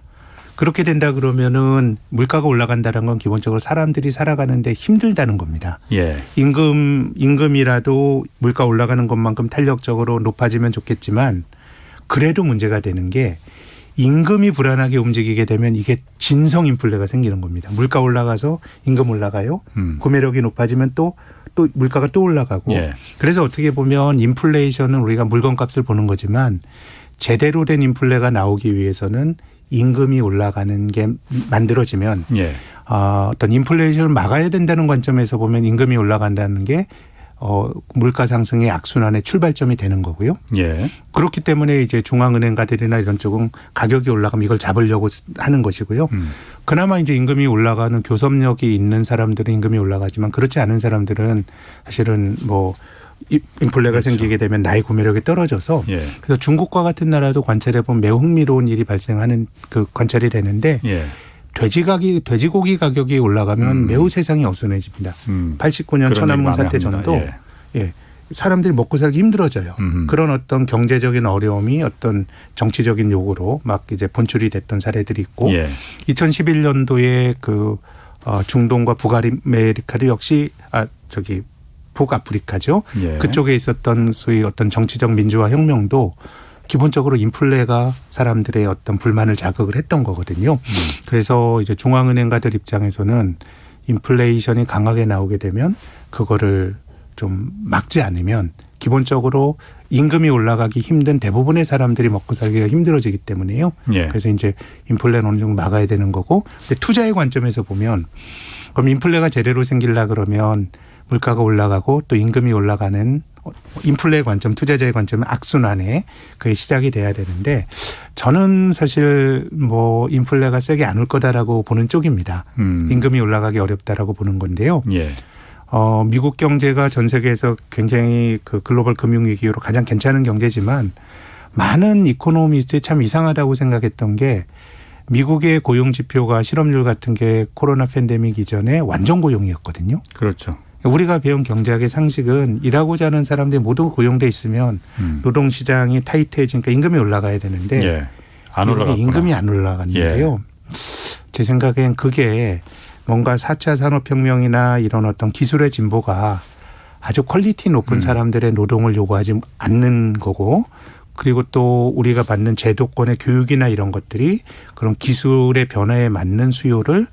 그렇게 된다 그러면은 물가가 올라간다는 건 기본적으로 사람들이 살아가는데 힘들다는 겁니다. 예. 임금이라도 물가 올라가는 것만큼 탄력적으로 높아지면 좋겠지만 그래도 문제가 되는 게 임금이 불안하게 움직이게 되면 이게 진성 인플레가 생기는 겁니다. 물가 올라가서 임금 올라가요. 구매력이 높아지면 또 물가가 또 올라가고. 예. 그래서 어떻게 보면 인플레이션은 우리가 물건값을 보는 거지만 제대로 된 인플레가 나오기 위해서는 임금이 올라가는 게 만들어지면 예. 어떤 인플레이션을 막아야 된다는 관점에서 보면 임금이 올라간다는 게 물가 상승의 악순환의 출발점이 되는 거고요. 예. 그렇기 때문에 이제 중앙은행가들이나 이런 쪽은 가격이 올라가면 이걸 잡으려고 하는 것이고요. 그나마 이제 임금이 올라가는 교섭력이 있는 사람들은 임금이 올라가지만 그렇지 않은 사람들은 사실은 뭐 인플레가 그렇죠. 생기게 되면 나의 구매력이 떨어져서 예. 그래서 중국과 같은 나라도 관찰해 보면 매우 흥미로운 일이 발생하는 그 관찰이 되는데 예. 돼지고기 가격이 올라가면 매우 세상이 어수선해집니다. 89년 천안문 사태 전도 예. 사람들이 먹고 살기 힘들어져요. 그런 어떤 경제적인 어려움이 어떤 정치적인 요구로 막 이제 분출이 됐던 사례들이 있고 예. 2011년도에 그 중동과 북아메리카도 역시 북아프리카죠. 예. 그쪽에 있었던 소위 어떤 정치적 민주화 혁명도 기본적으로 인플레가 사람들의 어떤 불만을 자극을 했던 거거든요. 그래서 이제 중앙은행가들 입장에서는 인플레이션이 강하게 나오게 되면 그거를 좀 막지 않으면 기본적으로 임금이 올라가기 힘든 대부분의 사람들이 먹고 살기가 힘들어지기 때문에요. 예. 그래서 이제 인플레는 어느 정도 막아야 되는 거고, 근데 투자의 관점에서 보면 그럼 인플레가 제대로 생기려 그러면 물가가 올라가고 또 임금이 올라가는 인플레의 관점, 투자자의 관점은 악순환에 그게 시작이 돼야 되는데 저는 사실 뭐 인플레가 세게 안 올 거다라고 보는 쪽입니다. 임금이 올라가기 어렵다라고 보는 건데요. 예. 미국 경제가 전 세계에서 굉장히 그 글로벌 금융위기로 가장 괜찮은 경제지만 많은 이코노미스트들이 참 이상하다고 생각했던 게 미국의 고용 지표가 실업률 같은 게 코로나 팬데믹 이전에 완전 고용이었거든요. 그렇죠. 우리가 배운 경제학의 상식은 일하고자 하는 사람들이 모두 고용돼 있으면 노동시장이 타이트해지니까 임금이 올라가야 되는데 예. 안 올라갔구나. 임금이 안 올라갔는데요. 예. 제 생각엔 그게 뭔가 4차 산업혁명이나 이런 어떤 기술의 진보가 아주 퀄리티 높은 사람들의 노동을 요구하지 않는 거고, 그리고 또 우리가 받는 제도권의 교육이나 이런 것들이 그런 기술의 변화에 맞는 수요를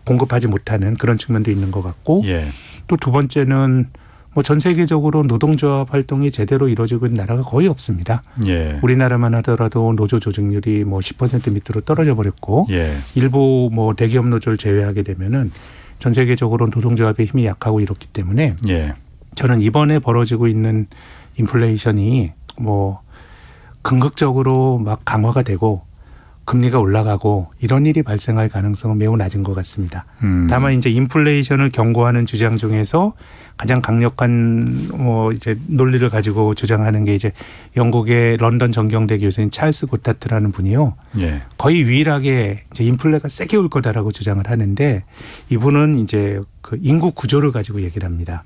공급하지 못하는 그런 측면도 있는 것 같고, 예. 또 두 번째는 뭐 전 세계적으로 노동조합 활동이 제대로 이루어지고 있는 나라가 거의 없습니다. 예. 우리나라만 하더라도 노조 조직률이 뭐 10% 밑으로 떨어져 버렸고, 예. 일부 뭐 대기업 노조를 제외하게 되면은 전 세계적으로 노동조합의 힘이 약하고 이렇기 때문에 예. 저는 이번에 벌어지고 있는 인플레이션이 뭐 긍극적으로 막 강화가 되고 금리가 올라가고 이런 일이 발생할 가능성은 매우 낮은 것 같습니다. 다만 이제 인플레이션을 경고하는 주장 중에서 가장 강력한 이제 논리를 가지고 주장하는 게 이제 영국의 런던 전경대 교수인 찰스 고타트라는 분이요. 예. 거의 유일하게 이제 인플레가 세게 올 거다라고 주장을 하는데, 이분은 이제 그 인구 구조를 가지고 얘기를 합니다.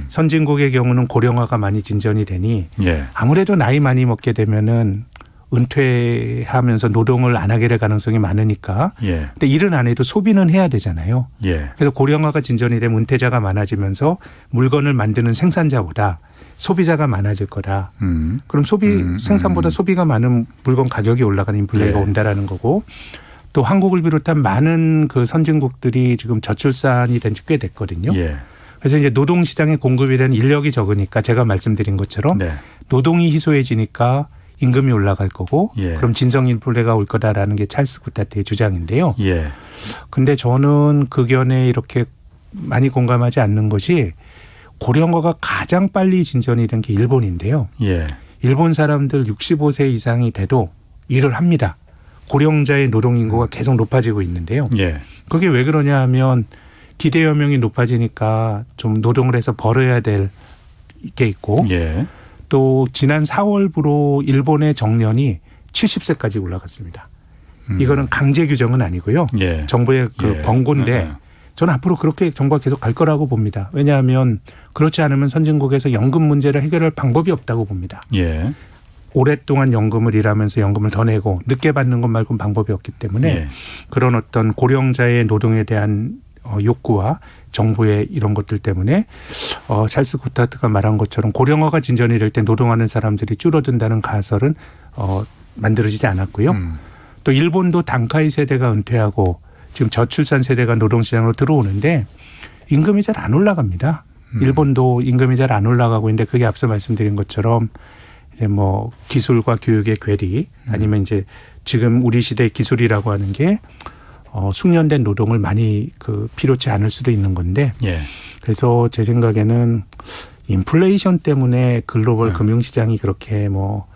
선진국의 경우는 고령화가 많이 진전이 되니 예. 아무래도 나이 많이 먹게 되면은 은퇴하면서 노동을 안 하게 될 가능성이 많으니까. 예. 근데 일은 안 해도 소비는 해야 되잖아요. 예. 그래서 고령화가 진전이 되면 은퇴자가 많아지면서 물건을 만드는 생산자보다 소비자가 많아질 거다. 그럼 생산보다 소비가 많은 물건 가격이 올라가는 인플레이가 예. 온다라는 거고, 또 한국을 비롯한 많은 그 선진국들이 지금 저출산이 된 지 꽤 됐거든요. 예. 그래서 이제 노동시장에 공급이 되는 인력이 적으니까 제가 말씀드린 것처럼 네. 노동이 희소해지니까 임금이 올라갈 거고, 예. 그럼 진성 인플레가 올 거다라는 게 찰스 구타트의 주장인데요. 예. 근데 저는 그 견해에 이렇게 많이 공감하지 않는 것이, 고령화가 가장 빨리 진전이 된 게 일본인데요. 예. 일본 사람들 65세 이상이 돼도 일을 합니다. 고령자의 노동 인구가 계속 높아지고 있는데요. 예. 그게 왜 그러냐 하면 기대 여명이 높아지니까 좀 노동을 해서 벌어야 될 게 있고, 예. 또 지난 4월부로 일본의 정년이 70세까지 올라갔습니다. 이거는 강제 규정은 아니고요. 예. 정부의 그 예. 권고인데 저는 앞으로 그렇게 정부가 계속 갈 거라고 봅니다. 왜냐하면 그렇지 않으면 선진국에서 연금 문제를 해결할 방법이 없다고 봅니다. 예. 오랫동안 연금을 일하면서 연금을 더 내고 늦게 받는 것 말고는 방법이 없기 때문에 예. 그런 어떤 고령자의 노동에 대한 욕구와 정부의 이런 것들 때문에 찰스 고타트가 말한 것처럼 고령화가 진전이 될 때 노동하는 사람들이 줄어든다는 가설은 만들어지지 않았고요. 또 일본도 단카이 세대가 은퇴하고 지금 저출산 세대가 노동시장으로 들어오는데 임금이 잘 안 올라갑니다. 일본도 임금이 잘 안 올라가고 있는데, 그게 앞서 말씀드린 것처럼 이제 뭐 기술과 교육의 괴리, 아니면 이제 지금 우리 시대의 기술이라고 하는 게 숙련된 노동을 많이 필요치 않을 수도 있는 건데, 예. 그래서 제 생각에는 인플레이션 때문에 글로벌 금융시장이 그렇게 뭐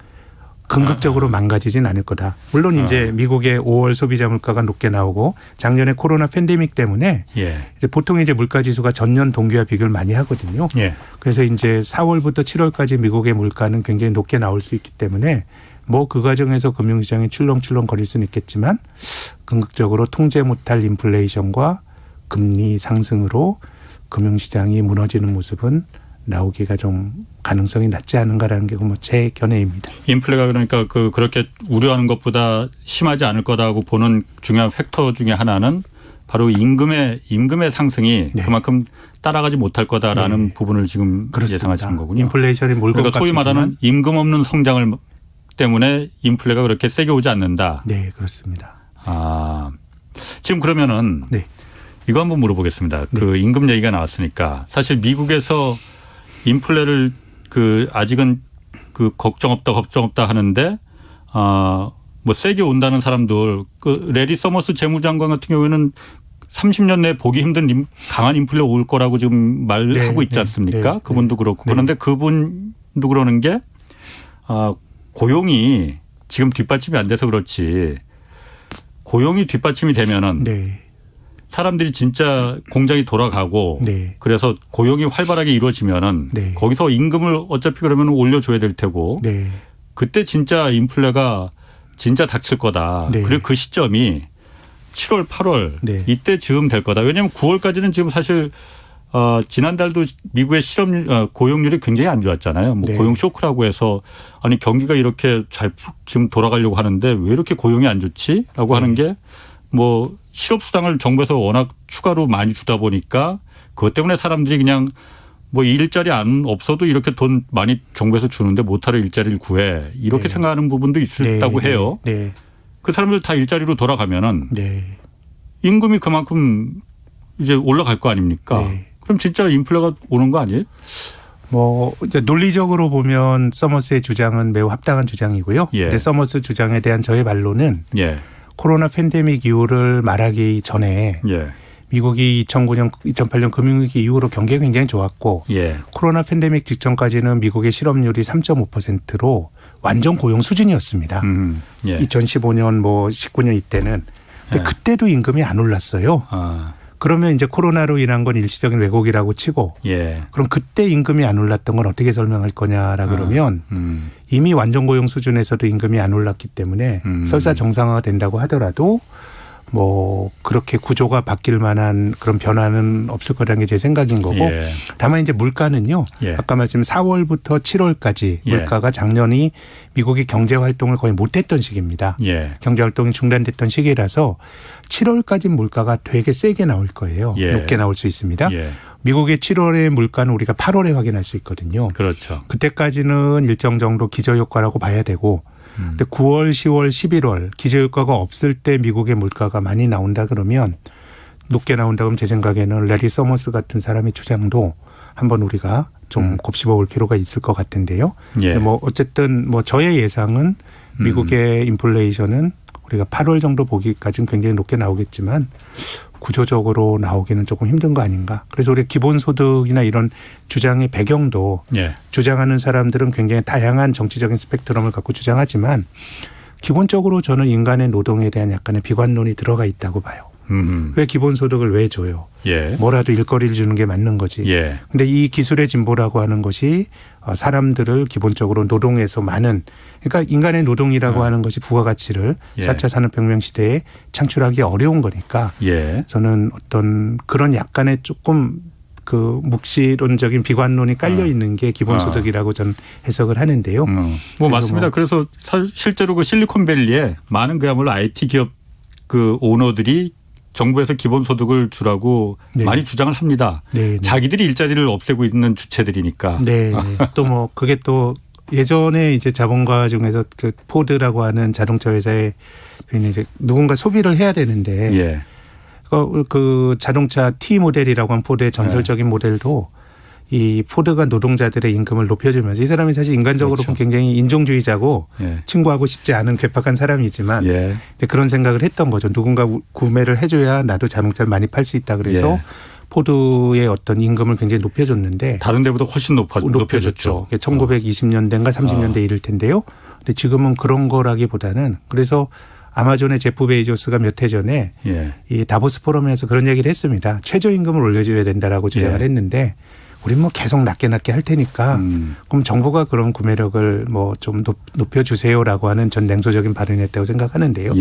긍극적으로 망가지진 않을 거다. 물론 이제 미국의 5월 소비자 물가가 높게 나오고 작년에 코로나 팬데믹 때문에 예. 이제 보통 이제 물가 지수가 전년 동기와 비교를 많이 하거든요. 예. 그래서 이제 4월부터 7월까지 미국의 물가는 굉장히 높게 나올 수 있기 때문에 뭐 그 과정에서 금융시장이 출렁출렁 거릴 수는 있겠지만 긍극적으로 통제 못할 인플레이션과 금리 상승으로 금융시장이 무너지는 모습은 나오기가 좀 가능성이 낮지 않은가라는 게 뭐 제 견해입니다. 인플레가 그러니까 그렇게 우려하는 것보다 심하지 않을 거다고 보는 중요한 팩터 중에 하나는 바로 임금의 상승이 네. 그만큼 따라가지 못할 거다라는 네. 부분을 지금 그렇습니다. 예상하시는 거군요. 인플레이션이 물건값이지만, 그러니까 소위 말하는 임금 없는 성장을 때문에 인플레가 그렇게 세게 오지 않는다. 네, 그렇습니다. 아, 지금 그러면은 네. 이거 한번 물어보겠습니다. 네. 그 임금 얘기가 나왔으니까 사실 미국에서 인플레를 그 아직은 그 걱정 없다 하는데 뭐 세게 온다는 사람들 그 레리 서머스 재무장관 같은 경우에는 30년 내에 보기 힘든 강한 인플레 올 거라고 지금 말하고 있지 않습니까? 그분도 그렇고 그런데 그분도 그러는 게 고용이 지금 뒷받침이 안 돼서 그렇지 고용이 뒷받침이 되면은 사람들이 진짜 공장이 돌아가고 그래서 고용이 활발하게 이루어지면은 거기서 임금을 어차피 그러면 올려줘야 될 테고 그때 진짜 인플레가 진짜 닥칠 거다. 그리고 그 시점이 7월, 8월 이때 즈음 될 거다. 왜냐하면 9월까지는 지금 사실 지난달도 미국의 고용률이 굉장히 안 좋았잖아요. 뭐 고용 쇼크라고 해서 아니 경기가 이렇게 잘 지금 돌아가려고 하는데 왜 이렇게 고용이 안 좋지?라고 하는 게 뭐 실업수당을 정부에서 워낙 추가로 많이 주다 보니까 그것 때문에 사람들이 그냥 뭐 일자리 안 없어도 이렇게 돈 많이 정부에서 주는데 못하러 일자리를 구해 이렇게 생각하는 부분도 있다고 해요. 그 사람들 다 일자리로 돌아가면은 임금이 그만큼 이제 올라갈 거 아닙니까? 그럼 진짜 인플레가 오는 거 아니에요? 뭐 이제 논리적으로 보면 서머스의 주장은 매우 합당한 주장이고요. 근데 서머스 주장에 대한 저의 반론은 코로나 팬데믹 이후를 말하기 전에 미국이 2009년, 2008년 금융위기 이후로 경기가 굉장히 좋았고 코로나 팬데믹 직전까지는 미국의 실업률이 3.5%로 완전 고용 수준이었습니다. 2015년 뭐 19년 이때는. 근데 그때도 임금이 안 올랐어요. 그러면 이제 코로나로 인한 건 일시적인 왜곡이라고 치고 그럼 그때 임금이 안 올랐던 건 어떻게 설명할 거냐라 그러면 이미 완전 고용 수준에서도 임금이 안 올랐기 때문에 설사 정상화가 된다고 하더라도 뭐 그렇게 구조가 바뀔 만한 그런 변화는 없을 거라는 게 제 생각인 거고 다만 이제 물가는요. 아까 말씀 4월부터 7월까지 물가가 작년이 미국이 경제 활동을 거의 못했던 시기입니다. 경제 활동이 중단됐던 시기라서 7월까지 물가가 되게 세게 나올 거예요. 높게 나올 수 있습니다. 미국의 7월의 물가는 우리가 8월에 확인할 수 있거든요. 그렇죠. 그때까지는 일정 정도 기저효과라고 봐야 되고 근데 9월, 10월, 11월 기저효과가 없을 때 미국의 물가가 많이 나온다 그러면 높게 나온다 그러면 제 생각에는 레리 서머스 같은 사람의 주장도 한번 우리가 좀 곱씹어 볼 필요가 있을 것 같은데요. 근데 뭐 어쨌든 뭐 저의 예상은 미국의 인플레이션은 우리가 8월 정도 보기까지는 굉장히 높게 나오겠지만 구조적으로 나오기는 조금 힘든 거 아닌가. 그래서 우리 기본소득이나 이런 주장의 배경도 주장하는 사람들은 굉장히 다양한 정치적인 스펙트럼을 갖고 주장하지만 기본적으로 저는 인간의 노동에 대한 약간의 비관론이 들어가 있다고 봐요. 왜 기본소득을 왜 줘요? 뭐라도 일거리를 주는 게 맞는 거지. 근데 이 기술의 진보라고 하는 것이 사람들을 기본적으로 노동에서 많은 그러니까 인간의 노동이라고 하는 것이 부가가치를 4차 산업혁명 시대에 창출하기 어려운 거니까 저는 어떤 그런 약간의 조금 그 묵시론적인 비관론이 깔려 있는 게 기본소득이라고 저는 해석을 하는데요. 뭐 맞습니다. 그래서 실제로 그 실리콘밸리에 많은 그야말로 IT 기업 그 오너들이 정부에서 기본소득을 주라고 많이 주장을 합니다. 자기들이 일자리를 없애고 있는 주체들이니까. 또 뭐 그게 또 예전에 이제 자본가 중에서 그 포드라고 하는 자동차 회사에 이제 누군가 소비를 해야 되는데 그 자동차 T 모델이라고 하는 포드의 전설적인 모델도 이 포드가 노동자들의 임금을 높여주면서 이 사람이 사실 인간적으로 굉장히 인종주의자고 친구하고 싶지 않은 괴팍한 사람이지만 그런 생각을 했던 거죠. 누군가 구매를 해줘야 나도 자동차를 많이 팔 수 있다 그래서 포드의 어떤 임금을 굉장히 높여줬는데 다른 데보다 훨씬 높여줬죠. 1920년대인가 30년대 이럴 텐데요. 근데 지금은 그런 거라기보다는 그래서 아마존의 제프 베이조스가 몇 해 전에 이 다보스 포럼에서 그런 얘기를 했습니다. 최저임금을 올려줘야 된다라고 주장을 했는데 우린 뭐 계속 낮게 할 테니까 그럼 정부가 그런 구매력을 뭐 좀 높여주세요라고 하는 전 냉소적인 발언이었다고 생각하는데요.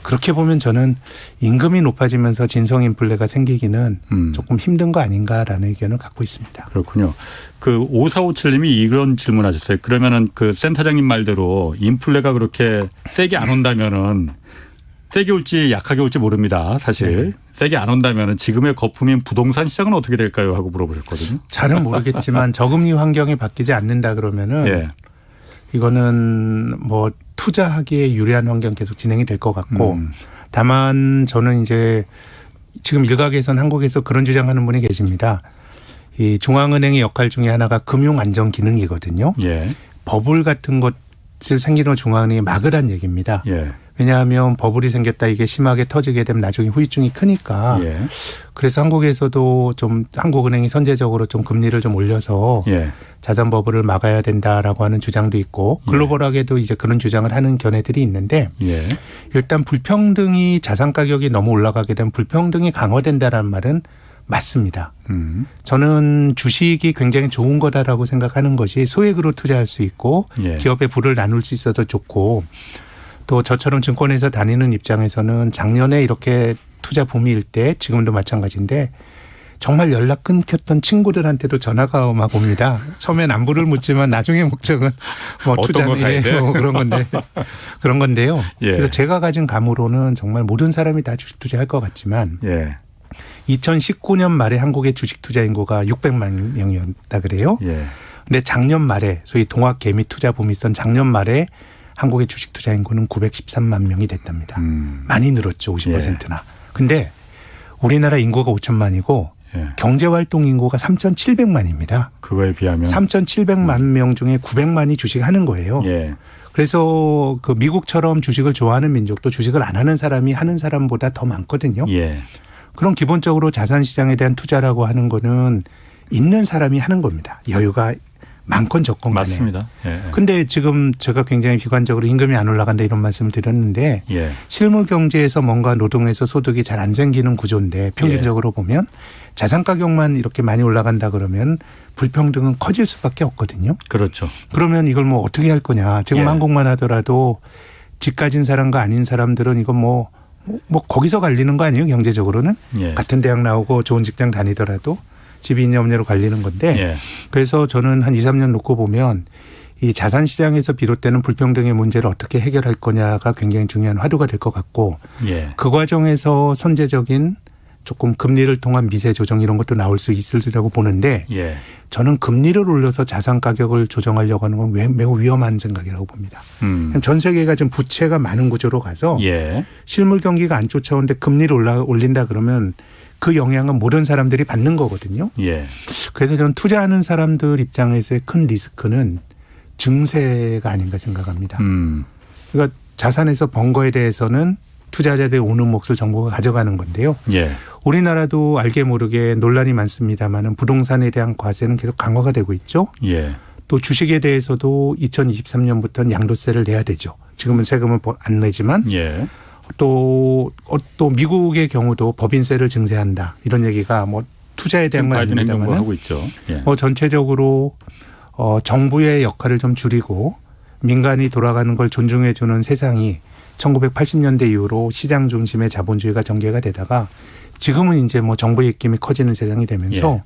그렇게 보면 저는 임금이 높아지면서 진성 인플레가 생기기는 조금 힘든 거 아닌가라는 의견을 갖고 있습니다. 그렇군요. 그 5457님이 이런 질문하셨어요. 그러면은 그 센터장님 말대로 인플레가 그렇게 세게 안 온다면은 세게 올지 약하게 올지 모릅니다. 사실 세게 안 온다면 지금의 거품인 부동산 시장은 어떻게 될까요? 하고 물어보셨거든요. 잘은 모르겠지만 저금리 환경이 바뀌지 않는다 그러면은 이거는 뭐 투자하기에 유리한 환경 계속 진행이 될 것 같고 다만 저는 이제 지금 일각에서는 한국에서 그런 주장하는 분이 계십니다. 이 중앙은행의 역할 중에 하나가 금융 안정 기능이거든요. 예. 버블 같은 것을 생기는 걸 중앙은행이 막으란 얘기입니다. 예. 왜냐하면 버블이 생겼다 이게 심하게 터지게 되면 나중에 후유증이 크니까. 예. 그래서 한국에서도 좀 한국은행이 선제적으로 좀 금리를 좀 올려서 예. 자산 버블을 막아야 된다라고 하는 주장도 있고 글로벌하게도 이제 그런 주장을 하는 견해들이 있는데 예. 일단 불평등이 자산 가격이 너무 올라가게 되면 불평등이 강화된다라는 말은 맞습니다. 저는 주식이 굉장히 좋은 거다라고 생각하는 것이 소액으로 투자할 수 있고 예. 기업의 부를 나눌 수 있어서 좋고 또 저처럼 증권회사 다니는 입장에서는 작년에 이렇게 투자 붐일 때 지금도 마찬가지인데 정말 연락 끊겼던 친구들한테도 전화가 막 옵니다. 처음엔 안부를 묻지만 나중에 목적은 뭐 어떤 거 사야 돼? 뭐 그런 건데 그런 건데요. 예. 그래서 제가 가진 감으로는 정말 모든 사람이 다 주식 투자할 것 같지만 예. 2019년 말에 한국의 주식 투자 인구가 600만 명이었다 그래요. 예. 근데 작년 말에 소위 동학 개미 투자 붐이 있던 작년 말에 한국의 주식 투자 인구는 913만 명이 됐답니다. 많이 늘었죠. 50%나. 근데 우리나라 인구가 5천만이고 예. 경제활동 인구가 3,700만입니다. 그거에 비하면 3,700만 명 중에 900만이 주식하는 거예요. 예. 그래서 그 미국처럼 주식을 좋아하는 민족도 주식을 안 하는 사람이 하는 사람보다 더 많거든요. 예. 그럼 기본적으로 자산시장에 대한 투자라고 하는 거는 있는 사람이 하는 겁니다. 여유가 많건 적건 간에. 맞습니다. 예. 근데 지금 제가 굉장히 비관적으로 임금이 안 올라간다 이런 말씀을 드렸는데 예. 실물 경제에서 뭔가 노동에서 소득이 잘 안 생기는 구조인데 평균적으로 보면 자산 가격만 이렇게 많이 올라간다 그러면 불평등은 커질 수밖에 없거든요. 그렇죠. 그러면 이걸 뭐 어떻게 할 거냐. 지금 예. 한국만 하더라도 집 가진 사람과 아닌 사람들은 이건 뭐 거기서 갈리는 거 아니에요. 경제적으로는. 예. 같은 대학 나오고 좋은 직장 다니더라도 집이 있냐 없냐로 갈리는 건데 예. 그래서 저는 한 2, 3년 놓고 보면 이 자산 시장에서 비롯되는 불평등의 문제를 어떻게 해결할 거냐가 굉장히 중요한 화두가 될 것 같고 예. 그 과정에서 선제적인 조금 금리를 통한 미세 조정 이런 것도 나올 수 있으리라고 보는데 예. 저는 금리를 올려서 자산 가격을 조정하려고 하는 건 매우 위험한 생각이라고 봅니다. 전 세계가 지금 부채가 많은 구조로 가서 예. 실물 경기가 안 쫓아오는데 금리를 올린다 그러면 그 영향은 모든 사람들이 받는 거거든요. 예. 그래서 저는 투자하는 사람들 입장에서의 큰 리스크는 증세가 아닌가 생각합니다. 그러니까 자산에서 번 거에 대해서는 투자자들의 오는 몫을 정부가 가져가는 건데요. 예. 우리나라도 알게 모르게 논란이 많습니다만은 부동산에 대한 과세는 계속 강화가 되고 있죠. 예. 또 주식에 대해서도 2023년부터는 양도세를 내야 되죠. 지금은 세금을 안 내지만 예. 또 미국의 경우도 법인세를 증세한다. 이런 얘기가 뭐 투자에 대한 건 바이든 행정부가 아닙니다만 하고 있죠. 예. 전체적으로 정부의 역할을 좀 줄이고 민간이 돌아가는 걸 존중해 주는 세상이 1980년대 이후로 시장 중심의 자본주의가 전개가 되다가 지금은 이제 뭐 정부의 입김이 커지는 세상이 되면서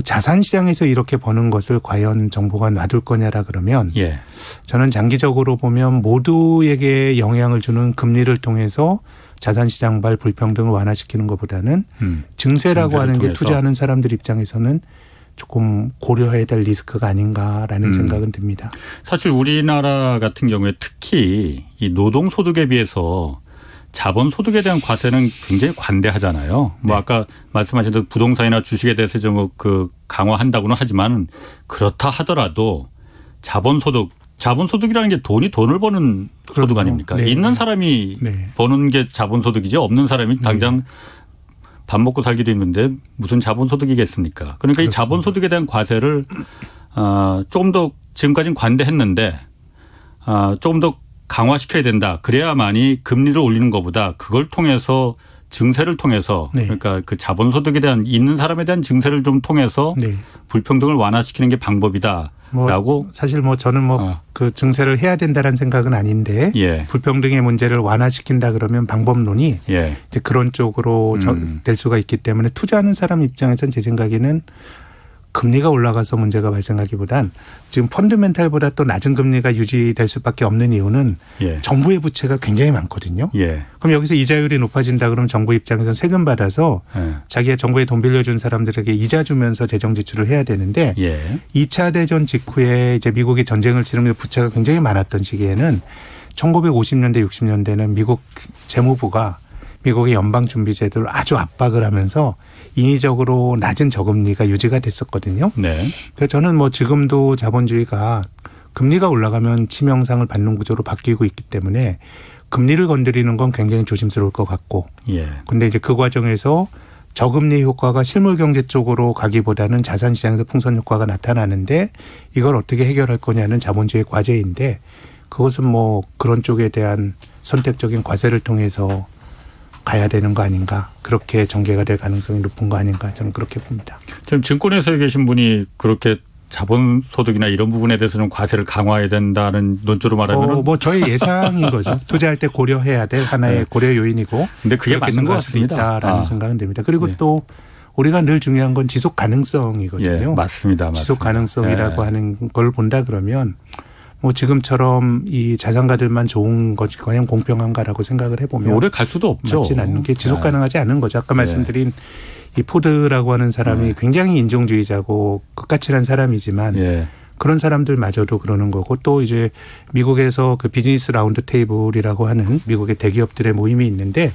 자산 시장에서 이렇게 버는 것을 과연 정부가 놔둘 거냐라 그러면 예. 저는 장기적으로 보면 모두에게 영향을 주는 금리를 통해서 자산 시장발 불평등을 완화시키는 것보다는 증세라고 하는 게 통해서. 투자하는 사람들 입장에서는 조금 고려해야 될 리스크가 아닌가라는 생각은 듭니다. 사실 우리나라 같은 경우에 특히 이 노동소득에 비해서 자본소득에 대한 과세는 굉장히 관대하잖아요. 네. 뭐 아까 말씀하신 대로 부동산이나 주식에 대해서 좀 그 강화한다고는 하지만 그렇다 하더라도 자본소득이라는 게 돈을 버는 소득 아닙니까? 네. 있는 사람이 네. 버는 게 자본소득이지 없는 사람이 당장 밥 먹고 살기도 힘든데 무슨 자본소득이겠습니까? 그러니까 이 그렇습니다. 자본소득에 대한 과세를 조금 더 지금까지는 관대했는데 조금 더 강화시켜야 된다. 그래야만이 금리를 올리는 것보다 그걸 통해서 증세를 통해서 네. 그러니까 그 자본소득에 대한 있는 사람에 대한 증세를 좀 통해서 네. 불평등을 완화시키는 게 방법이다라고 사실 저는 그 증세를 해야 된다는 생각은 아닌데 예. 불평등의 문제를 완화시킨다 그러면 방법론이 예. 이제 그런 쪽으로 될 수가 있기 때문에 투자하는 사람 입장에서는 제 생각에는 금리가 올라가서 문제가 발생하기보단 지금 펀드멘탈보다 또 낮은 금리가 유지될 수밖에 없는 이유는 예. 정부의 부채가 굉장히 많거든요. 예. 그럼 여기서 이자율이 높아진다 그러면 정부 입장에서 세금 받아서 예. 자기가 정부에 돈 빌려준 사람들에게 이자 주면서 재정 지출을 해야 되는데 예. 2차 대전 직후에 이제 미국이 전쟁을 치르면서 부채가 굉장히 많았던 시기에는 1950년대 60년대는 미국 재무부가 미국의 연방준비제도를 아주 압박을 하면서 인위적으로 낮은 저금리가 유지가 됐었거든요. 네. 그래서 저는 뭐 지금도 자본주의가 금리가 올라가면 치명상을 받는 구조로 바뀌고 있기 때문에 금리를 건드리는 건 굉장히 조심스러울 것 같고. 예. 근데 이제 그 과정에서 저금리 효과가 실물 경제 쪽으로 가기보다는 자산 시장에서 풍선 효과가 나타나는데 이걸 어떻게 해결할 거냐는 자본주의 과제인데 그것은 뭐 그런 쪽에 대한 선택적인 과세를 통해서 가야 되는 거 아닌가. 그렇게 전개가 될 가능성이 높은 거 아닌가. 저는 그렇게 봅니다. 지금 증권회사에 계신 분이 그렇게 자본소득이나 이런 부분에 대해서는 과세를 강화해야 된다는 논조로 말하면 뭐 저의 예상인 거죠. 투자할 때 고려해야 될 하나의 네. 고려 요인이고. 근데 그게 맞는 것 같습니다. 라는 생각은 됩니다. 그리고 네. 또 우리가 늘 중요한 건 지속 가능성이거든요. 예, 맞습니다. 지속 가능성이라고 예. 하는 걸 본다 그러면 뭐 지금처럼 이 자산가들만 좋은 것이 과연 공평한가라고 생각을 해보면 오래 갈 수도 없죠. 맞진 않는 게 지속 네. 가능하지 않은 거죠. 아까 네. 말씀드린 이 포드라고 하는 사람이 네. 굉장히 인종주의자고 끝까칠한 사람이지만 예. 그런 사람들마저도 그러는 거고 또 이제 미국에서 그 비즈니스 라운드 테이블이라고 하는 미국의 대기업들의 모임이 있는데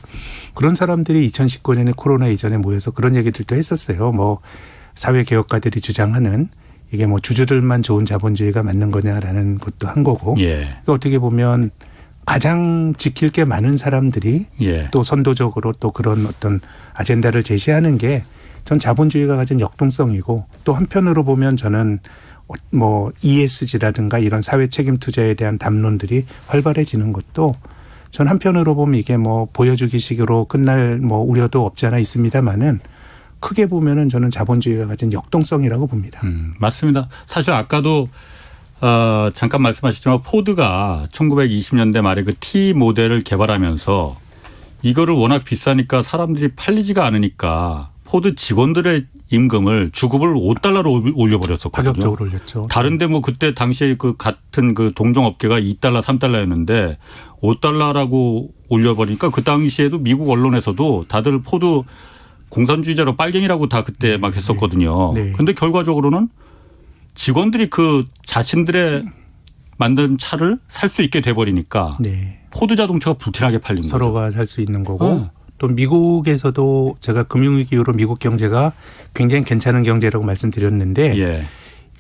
그런 사람들이 2019년에 코로나 이전에 모여서 그런 얘기들도 했었어요. 뭐 사회개혁가들이 주장하는 이게 뭐 주주들만 좋은 자본주의가 맞는 거냐라는 것도 한 거고. 예. 그러니까 어떻게 보면 가장 지킬 게 많은 사람들이 예. 또 선도적으로 또 그런 어떤 아젠다를 제시하는 게 전 자본주의가 가진 역동성이고 또 한편으로 보면 저는 뭐 ESG라든가 이런 사회 책임 투자에 대한 담론들이 활발해지는 것도 전 한편으로 보면 이게 뭐 보여주기식으로 끝날 뭐 우려도 없지 않아 있습니다만은 크게 보면은 저는 자본주의가 가진 역동성이라고 봅니다. 맞습니다. 사실 아까도 잠깐 말씀하셨지만 포드가 1920년대 말에 그 T 모델을 개발하면서 이거를 워낙 비싸니까 사람들이 팔리지가 않으니까 포드 직원들의 임금을 주급을 $5로 올려버렸었거든요. 가격적으로 올렸죠. 다른데 뭐 그때 당시에 그 같은 그 동종업계가 $2, $3였는데 $5라고 올려버리니까 그 당시에도 미국 언론에서도 다들 포드 공산주의자로 빨갱이라고 다 그때 막 했었거든요. 네. 그런데 결과적으로는 직원들이 그 자신들의 만든 차를 살 수 있게 돼버리니까 네. 포드 자동차가 불티나게 팔린 거죠. 서로가 살 수 있는 거고 또 미국에서도 제가 금융위기 이후로 미국 경제가 굉장히 괜찮은 경제라고 말씀드렸는데 예.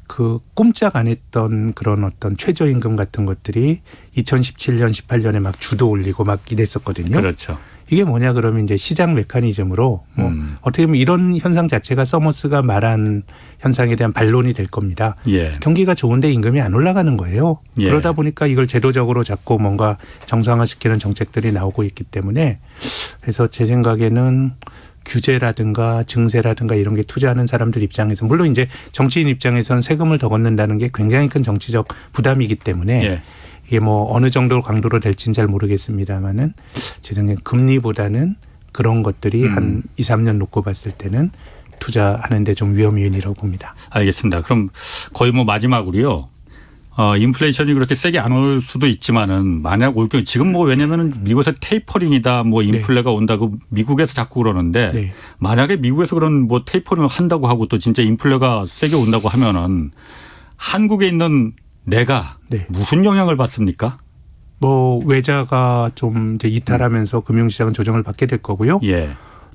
그 꼼짝 안 했던 그런 어떤 최저임금 같은 것들이 2017년 18년에 막 주도 올리고 막 이랬었거든요. 그렇죠. 이게 뭐냐 그러면 이제 시장 메커니즘으로 뭐 어떻게 보면 이런 현상 자체가 서머스가 말한 현상에 대한 반론이 될 겁니다. 예. 경기가 좋은데 임금이 안 올라가는 거예요. 예. 그러다 보니까 이걸 제도적으로 자꾸 뭔가 정상화시키는 정책들이 나오고 있기 때문에 그래서 제 생각에는 규제라든가 증세라든가 이런 게 투자하는 사람들 입장에서 물론 이제 정치인 입장에서는 세금을 더 걷는다는 게 굉장히 큰 정치적 부담이기 때문에 예. 이게 뭐 어느 정도 강도로 될지는 잘 모르겠습니다만은 제 생각에 금리보다는 그런 것들이 한 2, 3년 놓고 봤을 때는 투자하는데 좀 위험 요인이라고 봅니다. 알겠습니다. 그럼 거의 뭐 마지막으로요. 인플레이션이 그렇게 세게 안 올 수도 있지만은 만약 올 경우 지금 뭐 왜냐면은 미국에서 테이퍼링이다 뭐 인플레가 온다고 미국에서 자꾸 그러는데 네. 만약에 미국에서 그런 뭐 테이퍼링을 한다고 하고 또 진짜 인플레가 세게 온다고 하면은 한국에 있는 내가 네. 무슨 영향을 받습니까? 뭐 외자가 좀 이제 이탈하면서 금융시장은 조정을 받게 될 거고요. 예.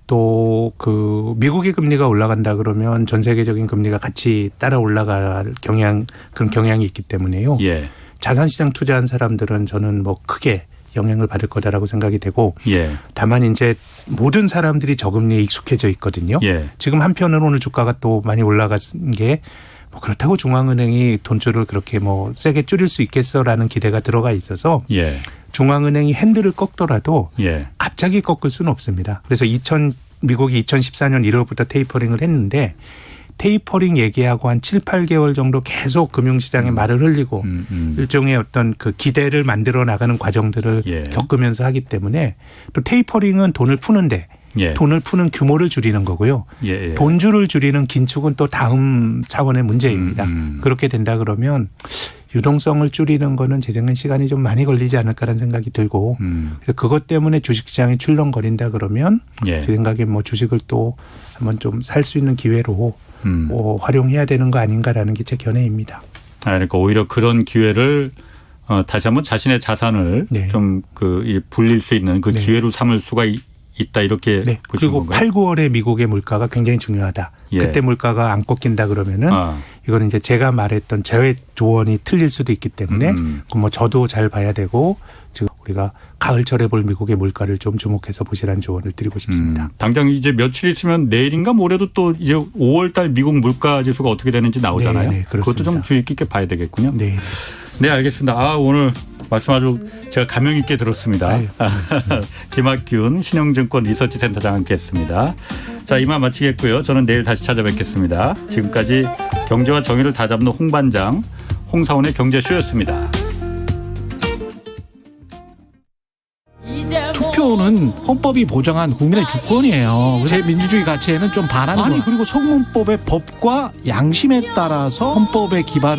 또 그 미국의 금리가 올라간다 그러면 전 세계적인 금리가 같이 따라 올라갈 그런 경향이 있기 때문에요. 예. 자산시장 투자한 사람들은 저는 뭐 크게 영향을 받을 거다라고 생각이 되고 예. 다만 이제 모든 사람들이 저금리에 익숙해져 있거든요. 예. 지금 한편으로 오늘 주가가 또 많이 올라간 게 뭐 그렇다고 중앙은행이 돈줄을 그렇게 뭐 세게 줄일 수 있겠어라는 기대가 들어가 있어서 예. 중앙은행이 핸들을 꺾더라도 예. 갑자기 꺾을 수는 없습니다. 그래서 미국이 2014년 1월부터 테이퍼링을 했는데 테이퍼링 얘기하고 한 7, 8개월 정도 계속 금융시장에 말을 흘리고 일종의 어떤 그 기대를 만들어 나가는 과정들을 예. 겪으면서 하기 때문에 또 테이퍼링은 돈을 푸는데 예. 돈을 푸는 규모를 줄이는 거고요. 예. 예. 돈줄을 줄이는 긴축은 또 다음 차원의 문제입니다. 그렇게 된다 그러면 유동성을 줄이는 거는 제 생각엔 시간이 좀 많이 걸리지 않을까라는 생각이 들고 그래서 그것 때문에 주식시장이 출렁거린다 그러면 예. 제 생각엔 뭐 주식을 또 한번 좀 살 수 있는 기회로 활용해야 되는 거 아닌가라는 게 제 견해입니다. 그러니까 오히려 그런 기회를 다시 한번 자신의 자산을 네. 좀 불릴 수 있는 그 네. 기회로 삼을 수가 있다 이렇게 네. 보시는 그리고 건가요? 8, 9월에 미국의 물가가 굉장히 중요하다. 예. 그때 물가가 안 꺾인다 그러면은 이거는 이제 제가 말했던 재회 조언이 틀릴 수도 있기 때문에 그 뭐 저도 잘 봐야 되고 지금 우리가 가을철에 볼 미국의 물가를 좀 주목해서 보시라는 조언을 드리고 싶습니다. 당장 이제 며칠 있으면 내일인가 모레도 또 이제 5월달 미국 물가 지수가 어떻게 되는지 나오잖아요. 네, 그렇습니다. 그것도 좀 주의 깊게 봐야 되겠군요. 네. 네, 알겠습니다. 오늘 말씀 아주 제가 감명 있게 들었습니다. 아유, 김학균 신영증권 리서치센터장 함께했습니다. 자, 이만 마치겠고요. 저는 내일 다시 찾아뵙겠습니다. 지금까지 경제와 정의를 다잡는 홍반장 홍사원의 경제쇼였습니다. 투표는 헌법이 보장한 국민의 주권이에요. 제 민주주의 가치에는 좀 반하는 거예요. 아니 그리고 성문법의 법과 양심에 따라서 헌법의 기반을